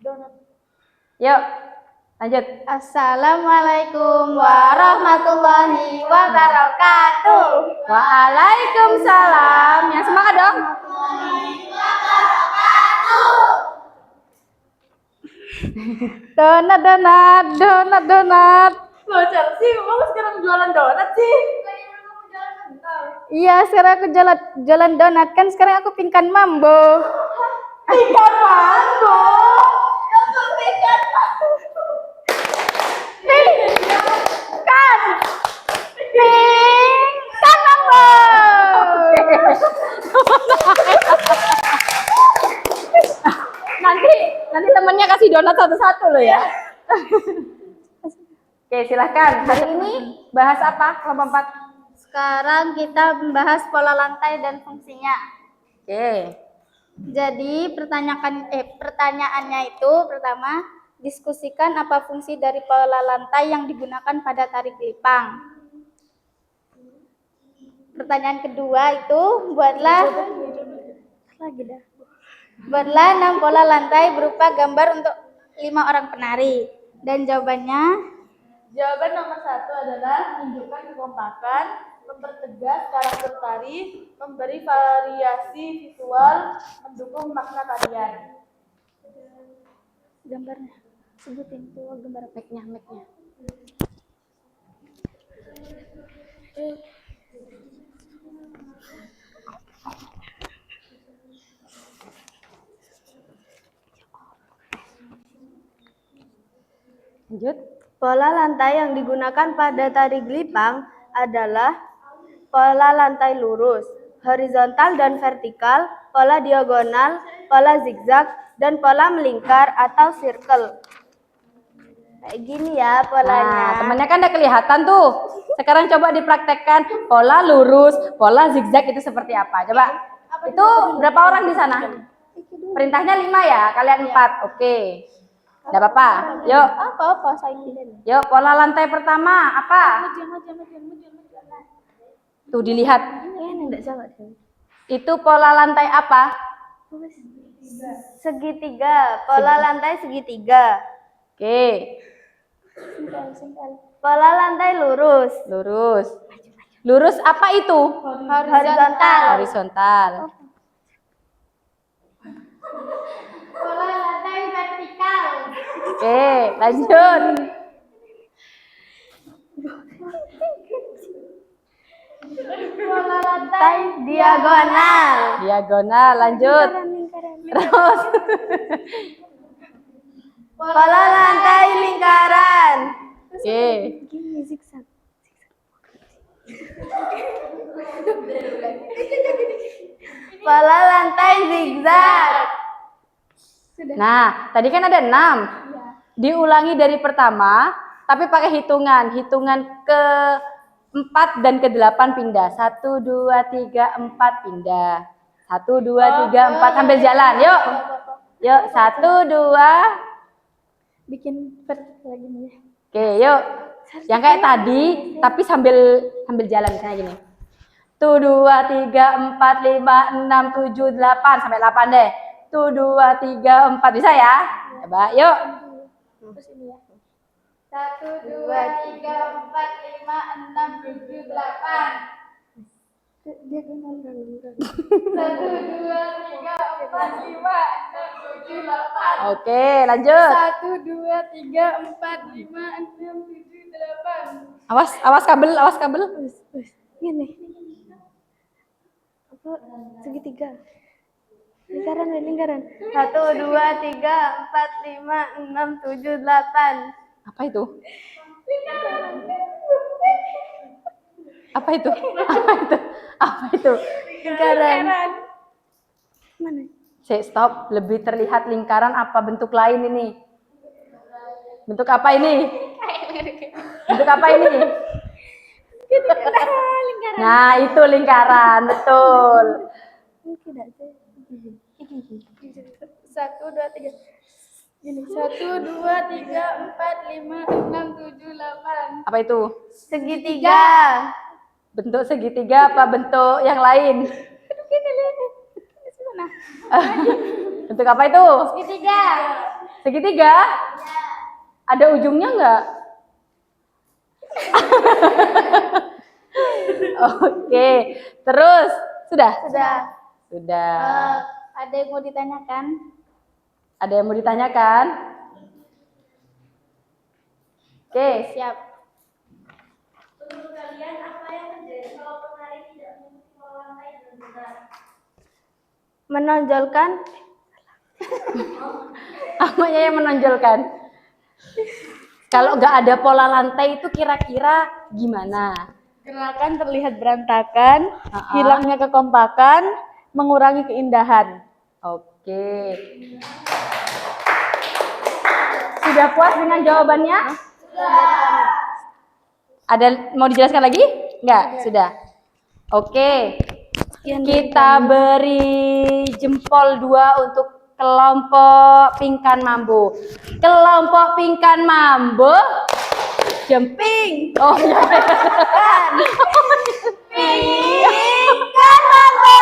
Donat. Yuk, lanjut. Assalamualaikum warahmatullahi wabarakatuh. Waalaikumsalam. Yang semangat dong. Donat. Loh, Chelsea, kamu sekarang jualan donat sih? Iya, sekarang aku jualan donat. Kan sekarang aku pingkan mambo. Pingkan mambo. Kamu pingkan mambo. Pingkan mambo. Nanti temennya kasih donat satu-satu loh ya. Oke, silahkan. Hari ini bahas apa kelompok 4? Sekarang kita membahas pola lantai dan fungsinya. Oke. Jadi pertanyaannya itu pertama, Diskusikan apa fungsi dari pola lantai yang digunakan pada tari gelipang. Pertanyaan kedua itu, buatlah 6 pola lantai berupa gambar untuk 5 orang penari. Dan jawabannya, Jawaban nomor 1 adalah menunjukkan kekompakan, mempertegas karakter tari, memberi variasi visual, mendukung makna tarian. gambarnya. Sebutin tuh gambar mic-nya. Lanjut. Pola lantai yang digunakan pada tari gelipang adalah pola lantai lurus, horizontal dan vertikal, pola diagonal, pola zigzag, dan pola melingkar atau circle. Kayak gini ya Nah, polanya. temannya kan udah kelihatan tuh. Sekarang coba dipraktekkan pola lurus, pola zigzag itu seperti apa? Coba. Itu berapa orang di sana? Perintahnya 5 ya, kalian 4. Oke. Enggak apa-apa. Yuk. Apa saya Yuk, pola lantai pertama apa? Tuh dilihat. Itu pola lantai apa? Segitiga, pola lantai segitiga. Oke. Pola lantai lurus, Lurus. Lurus apa itu? horizontal. Horizontal. Pola lantai vertikal. Oke, lanjut. Pola lantai Diagonal, Diagonal, lanjut. Terus. pola lantai lingkaran, Oke. pola lantai zigzag, Nah, tadi kan ada 6. Diulangi dari pertama, tapi pakai hitungan. Hitungan ke 4 dan ke 8 pindah. 1, 2, 3, 4 pindah. 1, 2, 3, 4 sambil jalan. Yuk. Yuk, 1, 2. bikin lagi nih. Oke, yuk. Yang kayak tadi, tapi sambil jalan misalnya gini. 1, 2, 3, 4, 5, 6, 7, 8 sampai 8 deh. 1, 2, 3, 4 bisa ya? Coba, yuk. Terus ini ya. 1, 2, 3, 4, 5, 6, 7, 8. Diagonal. 1, 2, 3, 4, 5, 6, 7, 8. Oke, lanjut. 1, 2, 3, 4, 5, 6, 7, 8. Awas kabel. Gini. Apa? Segitiga. Lingkaran. 1, 2, 3, 4, 5, 6, 7, 8. Apa itu? Apa itu? Lingkaran. Mana? Stop. Lebih terlihat lingkaran apa bentuk lain ini? Bentuk apa ini? Nah, itu lingkaran, betul. 1, 2, 3. Gini. 1, 2, 3, 4, 5, 6, 7, 8. Apa itu? Segitiga. Bentuk segitiga apa bentuk yang lain? Bentuk apa itu? Segitiga. Segitiga? Ada ujungnya enggak? Oke, terus sudah? Sudah. Ada yang mau ditanyakan? Ada yang mau ditanyakan? Oke, Siap. Menurut kalian apa yang terjadi kalau penari tidak mengikuti pola lantai dengan benar? Menonjolkan apanya yang menonjolkan? Kalau nggak ada pola lantai itu kira-kira gimana? Gerakan terlihat berantakan, Ha-ha. hilangnya kekompakan, mengurangi keindahan. Oke. Sudah puas dengan jawabannya? Ada mau dijelaskan lagi? Enggak, sudah. Oke. Kita beri jempol 2 untuk kelompok Pingkan Mambo. Kelompok Pingkan Mambo jemping. Oh iya. Pingkan Mambo.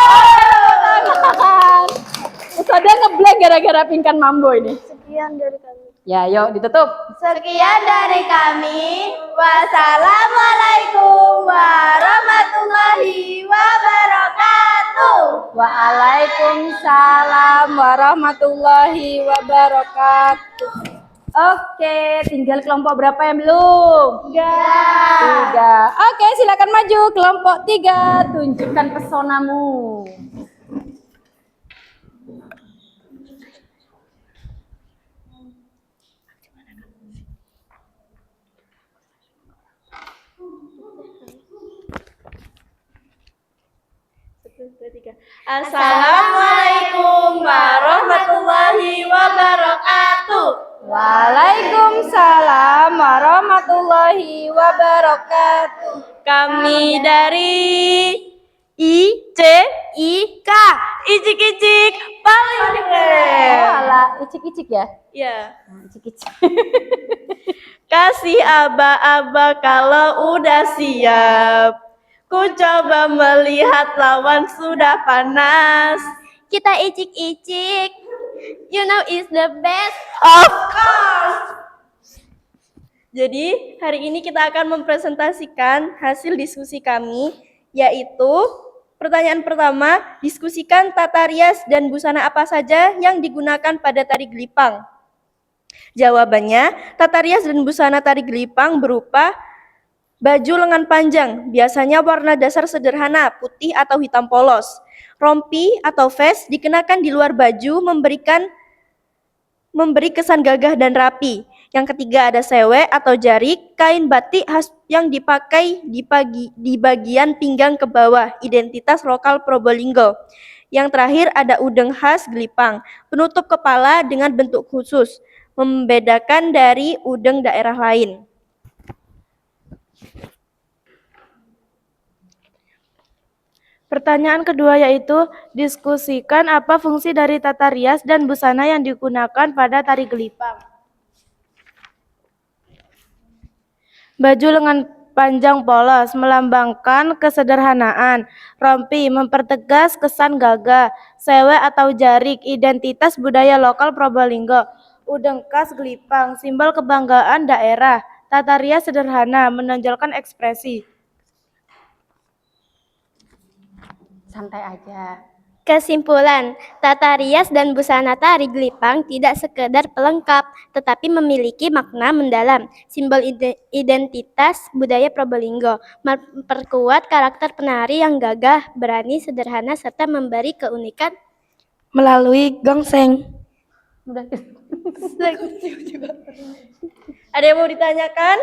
Ustazah ngeblank gara-gara Pingkan Mambo ini. Sekian dari kami. Ya, yuk ditutup. Sekian dari kami. Wassalamualaikum warahmatullahi wabarakatuh. Waalaikumsalam warahmatullahi wabarakatuh. Oke, tinggal kelompok berapa yang belum? 3. Oke, silakan maju kelompok 3. Tunjukkan pesonamu. Assalamualaikum warahmatullahi wabarakatuh. Waalaikumsalam warahmatullahi wabarakatuh. Kami dari ICIK, icik-icik paling Oh, keren. alah, icik-icik ya? Ya, Icik-icik. kasih aba-aba kalau udah siap. Ku coba melihat lawan sudah panas. Kita icik-icik. You know is the best. Of course. Jadi, hari ini kita akan mempresentasikan hasil diskusi kami, yaitu pertanyaan pertama, diskusikan tata rias dan busana apa saja yang digunakan pada tari gelipang. Jawabannya, tata rias dan busana tari gelipang berupa baju lengan panjang, biasanya warna dasar sederhana, putih atau hitam polos. Rompi atau vest dikenakan di luar baju memberi kesan gagah dan rapi. Yang ketiga ada sewe atau jarik, kain batik khas yang dipakai di bagian pinggang ke bawah, identitas lokal Probolinggo. Yang terakhir ada udeng khas Gelipang, penutup kepala dengan bentuk khusus, membedakan dari udeng daerah lain. Pertanyaan kedua yaitu, diskusikan apa fungsi dari tata rias dan busana yang digunakan pada tari gelipang. Baju lengan panjang polos melambangkan kesederhanaan. Rompi mempertegas kesan gagah. Sewe atau jarik identitas budaya lokal Probolinggo. Udeng khas gelipang simbol kebanggaan daerah. Tata rias sederhana menonjolkan ekspresi. Santai aja. Kesimpulan, tata rias dan busana tari gelipang tidak sekedar pelengkap, tetapi memiliki makna mendalam, simbol identitas budaya Probolinggo, memperkuat karakter penari yang gagah, berani, sederhana, serta memberi keunikan Melalui gongseng. Udah. Ada yang mau ditanyakan?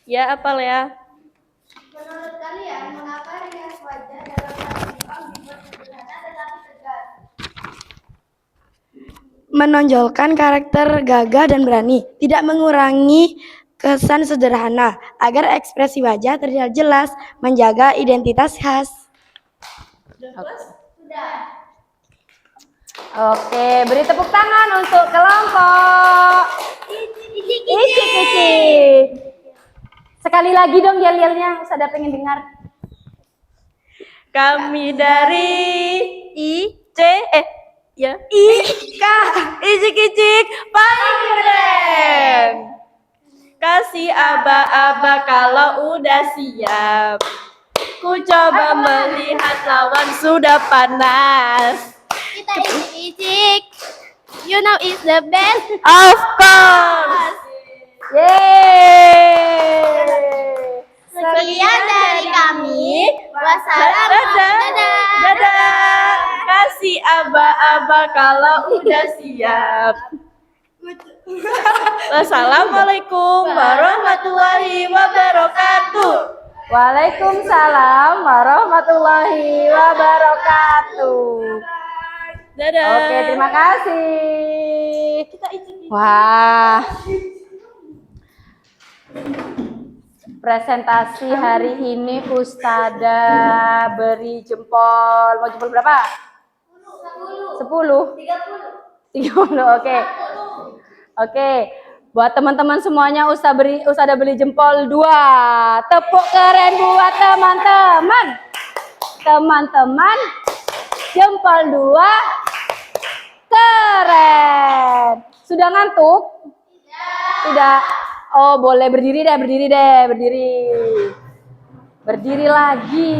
Ya, apa Lea? Menurut kalian, mengapa rias wajah dalam tari gelipang dibuat sederhana tetapi tegas? Menonjolkan karakter gagah dan berani, tidak mengurangi kesan sederhana, agar ekspresi wajah terlihat jelas, menjaga identitas khas. Oke, beri tepuk tangan untuk kelompok icik-icik. Sekali lagi dong yel-yelnya, Ustazah pengen dengar. Kami dari ICIK, icik-icik paling keren. Kasih aba-aba kalau udah siap. Ku coba melihat lawan sudah panas. Kita icik-icik. You know is the best. Of course. Yeay. Sekian dari kami. Wassalamualaikum. Dadah. Kasih aba-aba kalau udah siap. Wassalamualaikum warahmatullahi wabarakatuh. Waalaikumsalam warahmatullahi wabarakatuh. Dadah. Oke, terima kasih. Wah. Presentasi hari ini Ustazah beri jempol. Mau jempol berapa? 10. 10? 30, oke. Oke, buat teman-teman semuanya Ustazah beri jempol 2. Tepuk keren buat teman-teman. Teman-teman, jempol 2. Keren. Sudah ngantuk? Tidak. Oh, boleh berdiri deh. Berdiri lagi.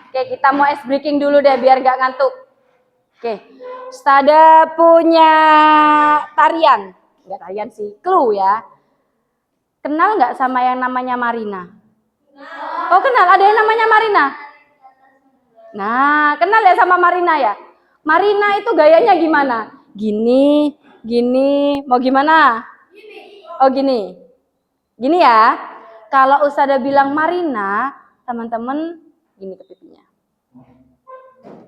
Oke, kita mau ice breaking dulu deh biar gak ngantuk. Oke, Ustazah punya tarian. Enggak tarian sih, clue ya. Kenal nggak sama yang namanya Marina? Oh, kenal, ada yang namanya Marina? Nah, kenal ya sama Marina ya? Marina itu gayanya gimana? Gini, mau gimana? Oh, gini. Gini ya. Kalau Ustazah bilang Marina, teman-teman gini ke pipinya.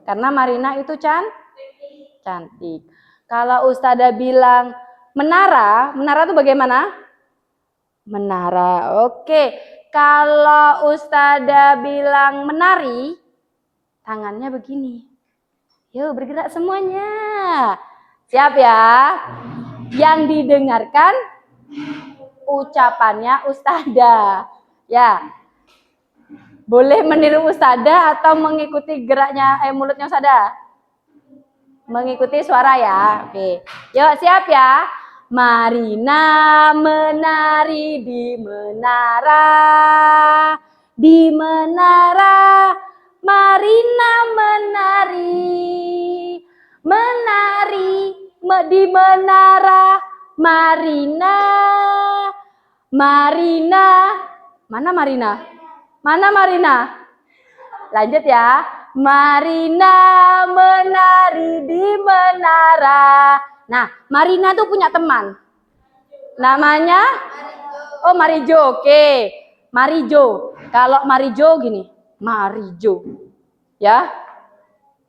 Karena Marina itu cantik. Kalau Ustazah bilang menara itu bagaimana? Menara. Oke. Kalau Ustazah bilang menari, tangannya begini. Yuk bergerak semuanya. Siap ya? Yang didengarkan ucapannya Ustazah. Ya. Boleh meniru Ustazah atau mengikuti geraknya mulutnya Ustazah? Mengikuti suara ya. Oke. Yuk siap ya. Marina menari di menara. Di menara. Marina menari. Menari di menara. Marina. Marina. Mana Marina? Mana Marina? Lanjut ya. Marina menari di menara. Nah, Marina tuh punya teman. Namanya? Oh, Marijo. Oke. Marijo. Kalau Marijo gini. Marijo. Ya.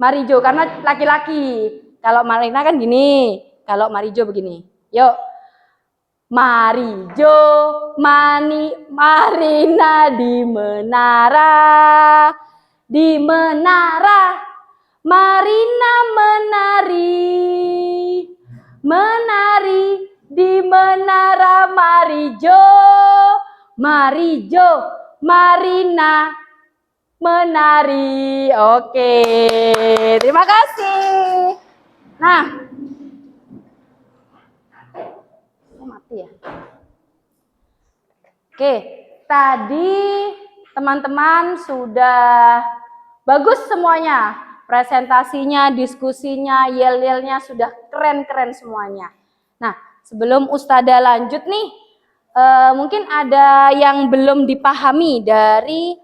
Marijo karena laki-laki. Kalau Marina kan gini. Kalau Marijo begini. Yuk. Marijo, Marina di menara. Di menara, Marina menari. Menari di menara Marijo. Marijo, Marina menari. Oke, terima kasih. Nah, mati ya. Oke, tadi teman-teman sudah bagus semuanya. Presentasinya, diskusinya, yel-yelnya sudah keren-keren semuanya. Nah, sebelum Ustazah lanjut nih, mungkin ada yang belum dipahami dari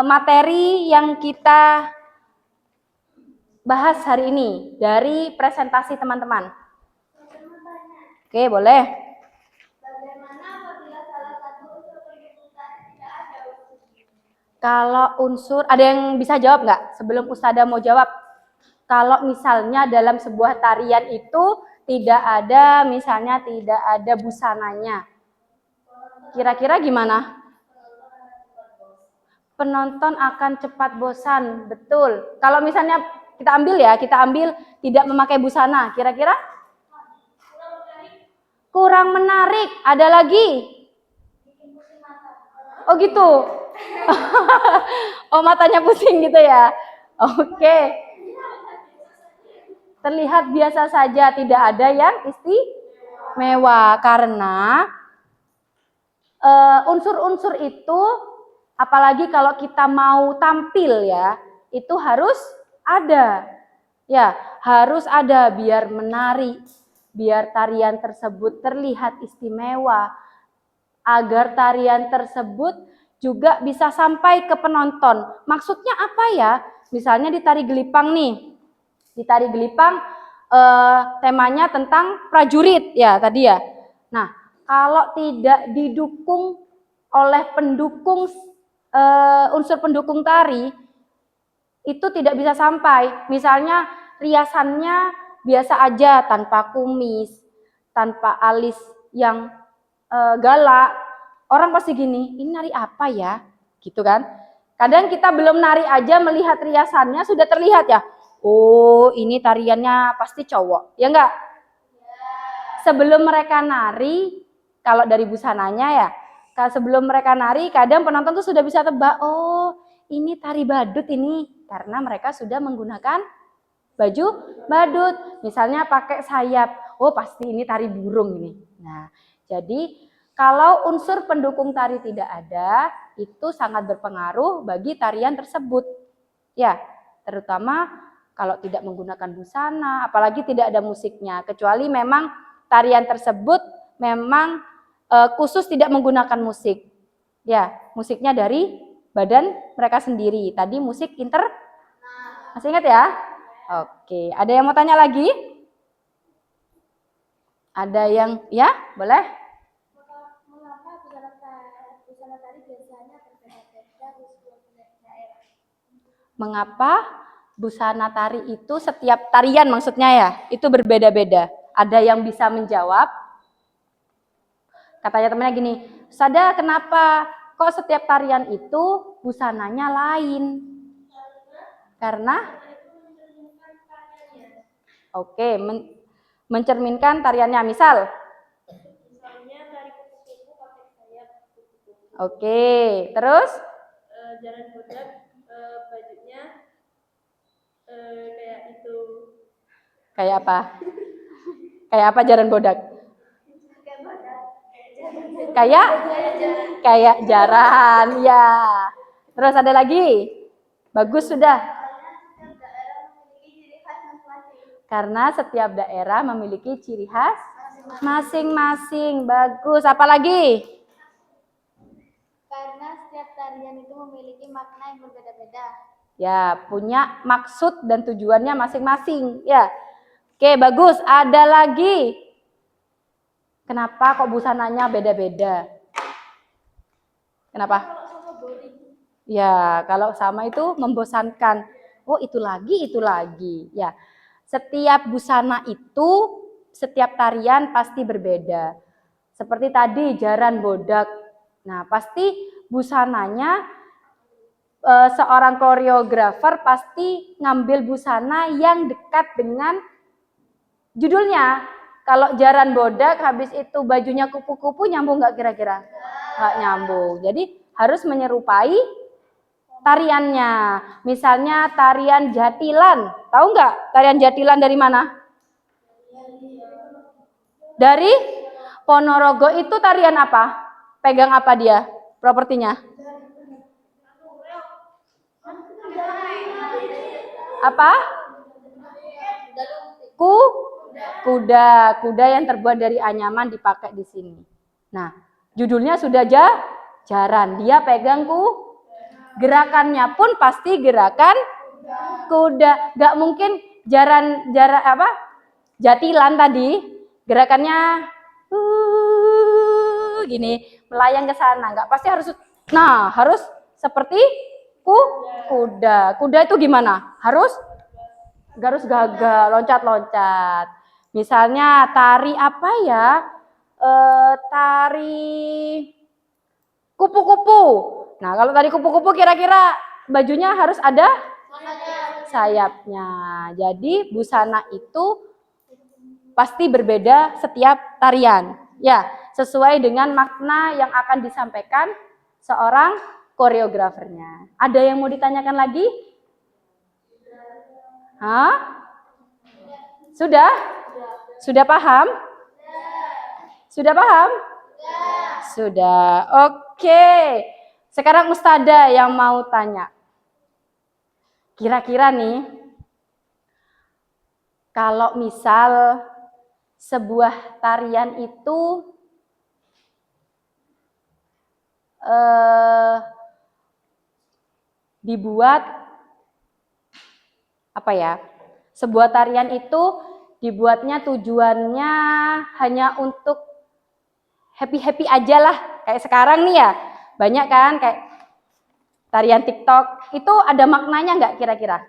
materi yang kita bahas hari ini, dari presentasi teman-teman. Oke, boleh. Bagaimana apabila salah satu unsur pendukung tari tidak ada? Kalau unsur, ada yang bisa jawab nggak sebelum Ustazah mau jawab? Kalau misalnya dalam sebuah tarian itu tidak ada, misalnya tidak ada busananya, kira-kira gimana? Penonton akan cepat bosan, betul. Kalau misalnya kita ambil tidak memakai busana, kira-kira? Kurang menarik. Ada lagi? Oh gitu. Oh matanya pusing gitu ya. Oke. Terlihat biasa saja, tidak ada yang istimewa karena unsur-unsur itu, apalagi kalau kita mau tampil ya, itu harus ada. Ya, harus ada biar menarik, biar tarian tersebut terlihat istimewa, agar tarian tersebut juga bisa sampai ke penonton. Maksudnya apa ya? Misalnya di tari gelipang nih. Di tari gelipang temanya tentang prajurit ya tadi ya. Nah, kalau tidak didukung oleh pendukung unsur pendukung tari, itu tidak bisa sampai. Misalnya riasannya biasa aja, tanpa kumis, tanpa alis yang galak. Orang pasti gini, ini nari apa ya? Gitu kan. Kadang kita belum nari aja melihat riasannya sudah terlihat ya. Oh, ini tariannya pasti cowok, ya enggak? Sebelum mereka nari, kalau dari busananya ya, sebelum mereka nari, kadang penonton tuh sudah bisa tebak, oh ini tari badut ini, karena mereka sudah menggunakan baju badut. Misalnya pakai sayap, oh pasti ini tari burung ini. Nah, jadi kalau unsur pendukung tari tidak ada, itu sangat berpengaruh bagi tarian tersebut. Ya, terutama kalau tidak menggunakan busana, apalagi tidak ada musiknya, kecuali memang tarian tersebut memang khusus tidak menggunakan musik. Ya, musiknya dari badan mereka sendiri. Tadi musik masih ingat ya? Oke, ada yang mau tanya lagi? Ada yang, ya boleh? Mengapa busana tari biasanya berbeda-beda di setiap daerah? Mengapa busana tari itu setiap tarian maksudnya ya, itu berbeda-beda? Ada yang bisa menjawab? Katanya temennya gini, Sada kenapa kok setiap tarian itu busananya lain? Karena oke, mencerminkan tariannya. Misal? Misalnya tari kupu-kupu pakai sayap kupu-kupu. Oke, terus? Jaran bodak bajunya kayak itu. Kayak apa? Kayak apa jaran bodak? Kayak jaran, ya. Terus ada lagi? Bagus sudah. Karena setiap daerah memiliki ciri khas masing-masing. Bagus. Apa lagi? Karena setiap tarian itu memiliki makna yang berbeda-beda. Ya, punya maksud dan tujuannya masing-masing. Ya. Oke, bagus. Ada lagi? Kenapa kok busananya beda-beda? Kenapa? Ya, kalau sama itu membosankan. Oh, itu lagi. Ya. Setiap busana itu, setiap tarian pasti berbeda. Seperti tadi jaran bodak. Nah, pasti busananya seorang koreografer pasti ngambil busana yang dekat dengan judulnya. Kalau jaran bodak habis itu bajunya kupu-kupu, nyambung nggak kira-kira? Nggak nyambung. Jadi harus menyerupai tariannya. Misalnya tarian jatilan. Tahu nggak tarian jatilan dari mana? Dari Ponorogo. Itu tarian apa? Pegang apa dia? Propertinya? Apa? Kuda yang terbuat dari anyaman dipakai di sini. Nah, judulnya sudah jaran. Dia pegang gerakannya pun pasti gerakan kuda. Gak mungkin jatilan tadi gerakannya gini melayang ke sana. Gak pasti harus. Nah, harus seperti kuda. Kuda itu gimana? Harus gagah, loncat-loncat. Misalnya tari apa ya? Tari kupu-kupu. Nah, kalau tari kupu-kupu kira-kira bajunya harus ada sayapnya. Jadi busana itu pasti berbeda setiap tarian. Ya, sesuai dengan makna yang akan disampaikan seorang koreografernya. Ada yang mau ditanyakan lagi? Hah? Sudah? Sudah paham? Sudah paham? Sudah. Oke. Sekarang Ustadzah yang mau tanya. Kira-kira nih, kalau misal sebuah tarian itu dibuat apa ya? Sebuah tarian itu dibuatnya tujuannya hanya untuk happy-happy aja lah. Kayak sekarang nih ya, banyak kan kayak tarian TikTok. Itu ada maknanya nggak kira-kira?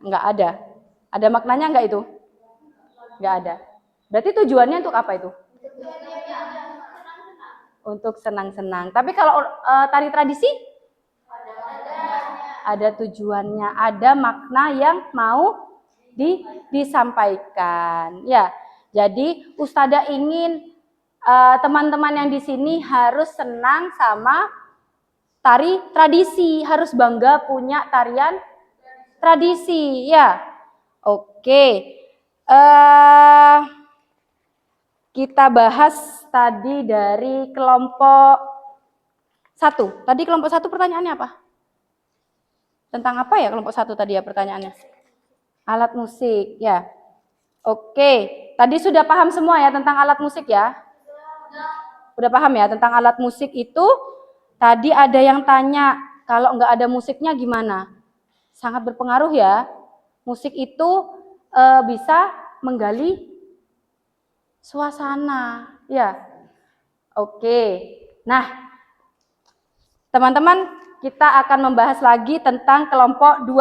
Nggak ada. Ada maknanya nggak itu? Nggak ada. Berarti tujuannya untuk apa itu? Untuk senang-senang. Tapi kalau tari tradisi? ada tujuannya, ada makna yang mau disampaikan. Ya, jadi Ustadzah ingin teman-teman yang di sini harus senang sama tari tradisi, harus bangga punya tarian tradisi. Ya, oke. Kita bahas tadi dari kelompok 1. Tadi kelompok 1 pertanyaannya apa? Tentang apa ya kelompok 1 tadi ya pertanyaannya? Alat musik, ya. Oke, tadi sudah paham semua ya tentang alat musik ya? Udah paham ya tentang alat musik itu? Tadi ada yang tanya, kalau nggak ada musiknya gimana? Sangat berpengaruh ya. Musik itu bisa menggali suasana, ya. Oke. Nah, teman-teman, kita akan membahas lagi tentang kelompok 2.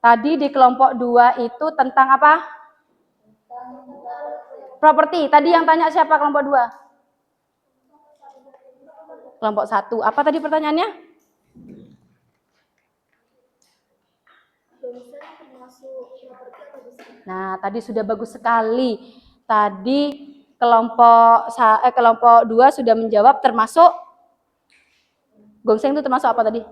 Tadi di kelompok 2 itu tentang apa? Properti. Tadi yang tanya siapa kelompok 2? Kelompok 1. Apa tadi pertanyaannya? Nah, tadi sudah bagus sekali. Tadi kelompok 2 sudah menjawab termasuk gongseng itu termasuk apa tadi?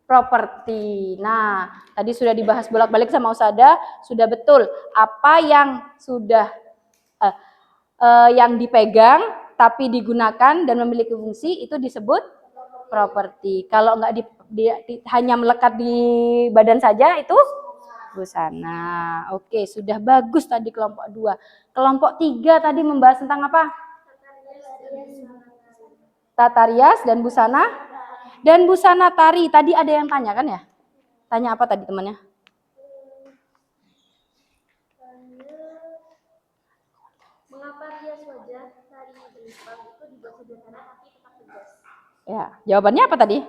Properti. Nah, tadi sudah dibahas bolak-balik sama Ustadzah, sudah betul. Apa yang sudah yang dipegang tapi digunakan dan memiliki fungsi itu disebut properti. Kalau nggak hanya melekat di badan saja itu busana. Oke, sudah bagus tadi kelompok 2. Kelompok 3 tadi membahas tentang apa? Tata rias dan busana. Dan busana tari. Tadi ada yang tanya kan ya? Tanya apa tadi temannya? Mengapa rias wajah tari gelipang itu dibuat sederhana tapi tetap tegas? Ya, jawabannya apa tadi?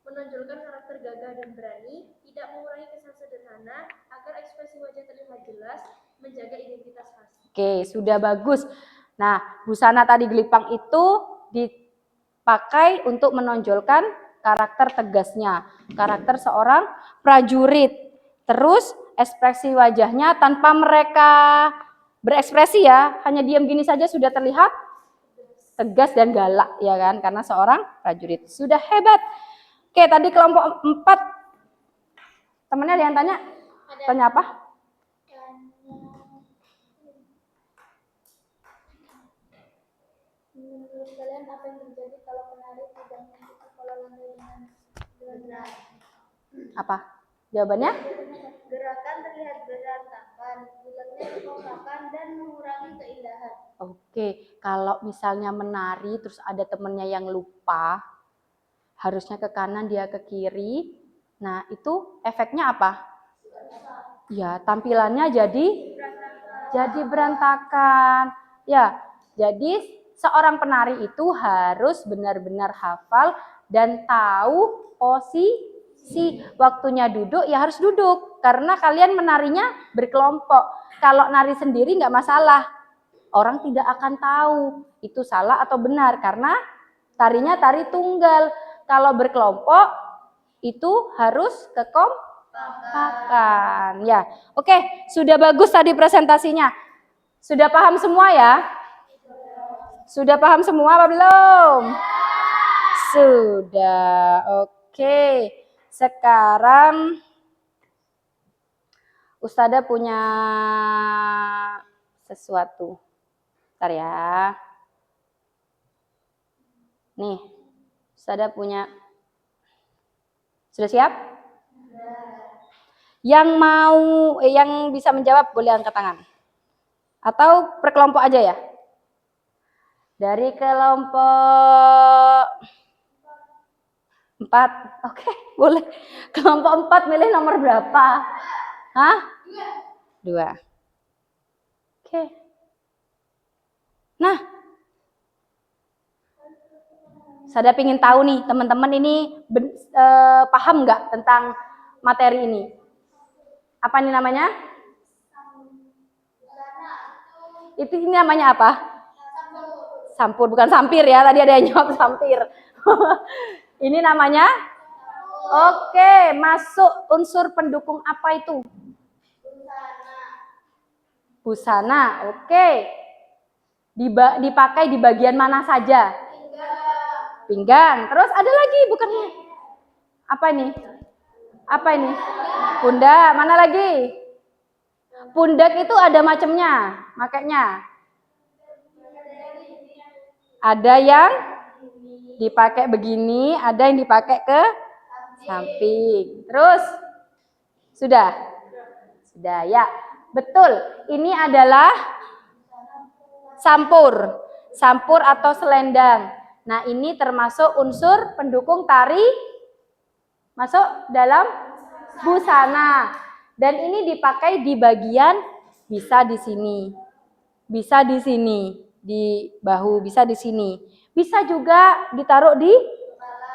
Menonjolkan karakter gagah dan berani, tidak mengurangi kesan sederhana, agar ekspresi wajah terlihat jelas, menjaga identitas khas. Oke, sudah bagus. Nah, busana tari gelipang itu dipakai untuk menonjolkan karakter tegasnya, karakter seorang prajurit. Terus ekspresi wajahnya tanpa mereka berekspresi ya, hanya diam gini saja sudah terlihat tegas dan galak ya kan, karena seorang prajurit. Sudah hebat. Oke, tadi kelompok 4 temannya ada yang tanya? Tanya apa? Menurut kalian apa yang terjadi kalau penari tidak mengikuti pola lantai dengan benar? Apa? Jawabannya? Gerakan terlihat berantakan, bulatnya dipaksakan dan mengurangi keindahan. Oke, kalau misalnya menari terus ada temennya yang lupa, harusnya ke kanan dia ke kiri. Nah, itu efeknya apa? Ya, tampilannya jadi berantakan. Ya, jadi seorang penari itu harus benar-benar hafal dan tahu posisi. Waktunya duduk ya harus duduk, karena kalian menarinya berkelompok. Kalau nari sendiri nggak masalah, orang tidak akan tahu itu salah atau benar karena tarinya tari tunggal. Kalau berkelompok itu harus kekompakan. Ya, oke, sudah bagus tadi presentasinya. Sudah paham semua ya? Sudah paham semua apa belum? Sudah. Oke. Sekarang Ustadzah punya sesuatu. Bentar ya. Nih. Ustadzah punya. Sudah siap? Yang yang bisa menjawab boleh angkat tangan. Atau per kelompok aja ya? Dari kelompok 4. Oke, boleh. Kelompok 4 milih nomor berapa? Hah? 2. Oke. Nah, saya ingin tahu nih, teman-teman ini paham nggak tentang materi ini? Apa ini namanya? Itu ini namanya apa? Sampur, bukan sampir ya. Tadi ada yang jawab sampir. Ini namanya Oke, masuk unsur pendukung apa itu? Busana. Oke. Dipakai di bagian mana saja? Pinggang. Terus ada lagi bukannya? Apa ini? Apa ini? Pundak. Mana lagi? Pundak itu ada macamnya, makanya. Ada yang dipakai begini, ada yang dipakai ke samping. Terus? Sudah? Sudah ya. Betul. Ini adalah sampur. Sampur atau selendang. Nah, ini termasuk unsur pendukung tari masuk dalam busana. Dan ini dipakai di bagian bisa di sini. Bisa di sini, di bahu, bisa di sini. Bisa juga ditaruh di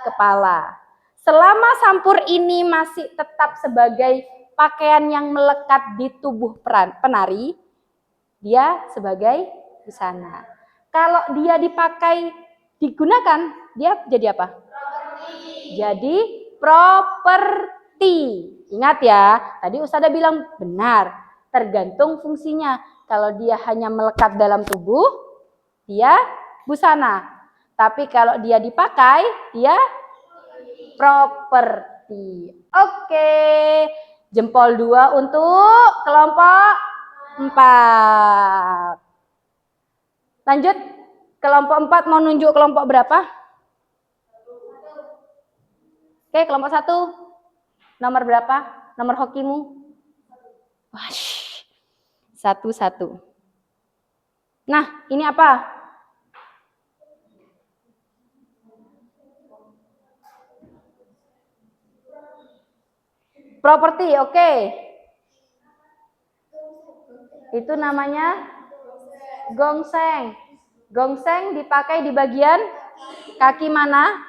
kepala. Selama sampur ini masih tetap sebagai pakaian yang melekat di tubuh penari, dia sebagai busana. Kalau dia digunakan, dia jadi apa? Jadi properti. Ingat ya, tadi Ustazah bilang benar, tergantung fungsinya. Kalau dia hanya melekat dalam tubuh, dia busana. Tapi kalau dia dipakai, dia properti. Oke, jempol 2 untuk kelompok 4. Lanjut, kelompok 4 mau nunjuk kelompok berapa? Oke, kelompok 1. Nomor berapa? Nomor hokimu? Wash. 1. Nah, ini apa? Properti, oke. Itu namanya gongseng. Gongseng dipakai di bagian kaki mana?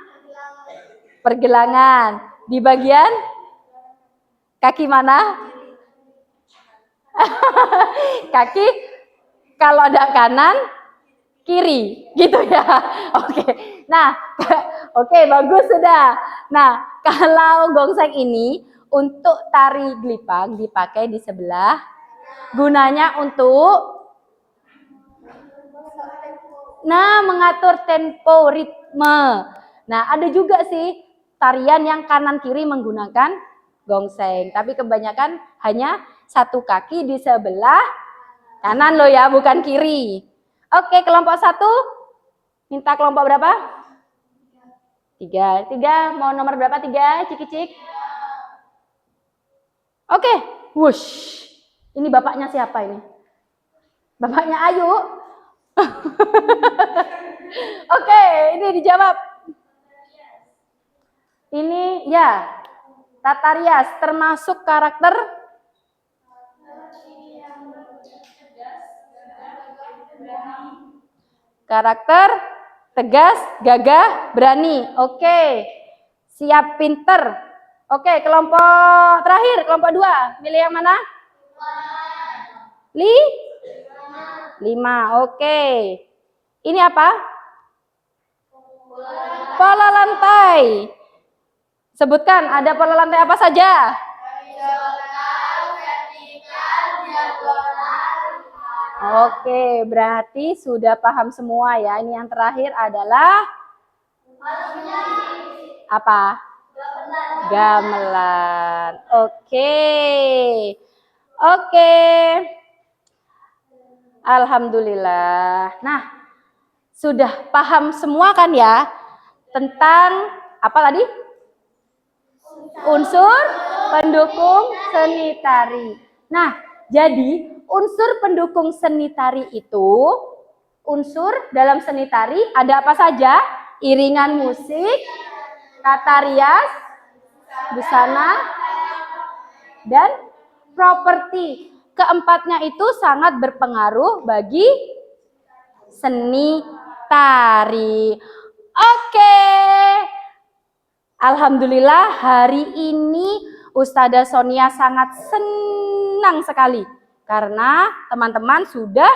Pergelangan. Di bagian kaki mana? Kaki kalau ada kanan, kiri, gitu ya. Oke. Nah, oke, bagus sudah. Nah, kalau gongseng ini untuk tari gelipang dipakai di sebelah. Gunanya untuk mengatur tempo, ritme. Nah, ada juga sih tarian yang kanan kiri menggunakan gongseng, tapi kebanyakan hanya satu kaki di sebelah kanan loh ya, bukan kiri. Oke, kelompok 1 minta kelompok berapa? 3. Mau nomor berapa? 3, cik-cik. Oke, wush. Ini bapaknya siapa ini? Bapaknya Ayu. Oke, ini dijawab. Ini ya, tata rias termasuk karakter tegas, gagah, berani. Oke. Siap, pinter. Oke, kelompok terakhir, kelompok 2. Milih yang mana? 5. Oke. Ini apa? Pola lantai. Sebutkan, ada pola lantai apa saja? Oke, berarti sudah paham semua ya. Ini yang terakhir adalah apa? Gamelan. Oke. Alhamdulillah. Nah, sudah paham semua kan ya tentang apa tadi? Unsur pendukung seni tari. Nah, jadi unsur pendukung seni tari itu, unsur dalam seni tari ada apa saja? Iringan musik, tata rias, busana, dan properti. Keempatnya itu sangat berpengaruh bagi seni tari. Oke. Alhamdulillah hari ini Ustazah Sonia sangat senang sekali karena teman-teman sudah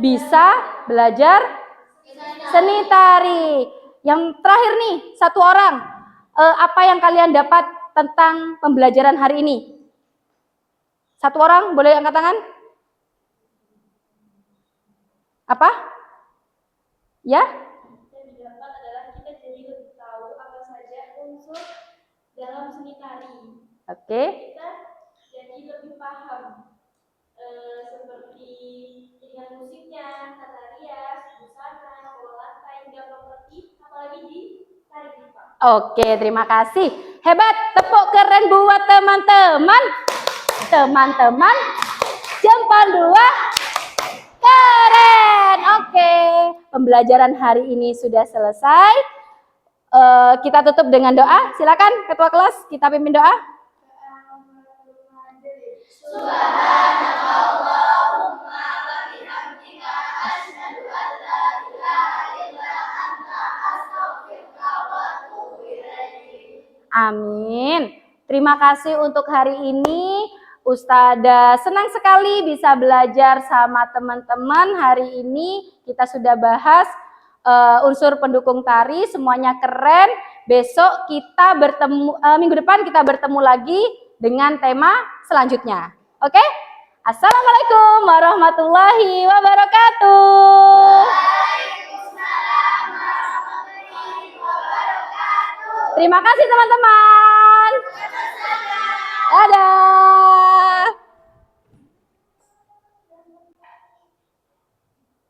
bisa belajar seni tari. Yang terakhir nih, 1 orang. apa yang kalian dapat tentang pembelajaran hari ini? Satu orang boleh angkat tangan? Apa? Ya? Yang didapat adalah kita jadi lebih tahu apa saja unsur dalam seni tari. Oke. Kita jadi lebih paham seperti iringan musiknya, tata rias, busana, pola lantai, hingga properti, apalagi di tari Jepang. Oke, terima kasih. Hebat, tepuk keren buat teman-teman. Teman-teman, jempol 2. Keren. Oke, pembelajaran hari ini sudah selesai. Kita tutup dengan doa. Silakan ketua kelas, kita pimpin doa. Amin. Terima kasih untuk hari ini. Ustadzah senang sekali bisa belajar sama teman-teman. Hari ini kita sudah bahas unsur pendukung tari, semuanya keren. Besok kita bertemu, minggu depan kita bertemu lagi dengan tema selanjutnya. Oke? Assalamualaikum warahmatullahi wabarakatuh. Terima kasih teman-teman.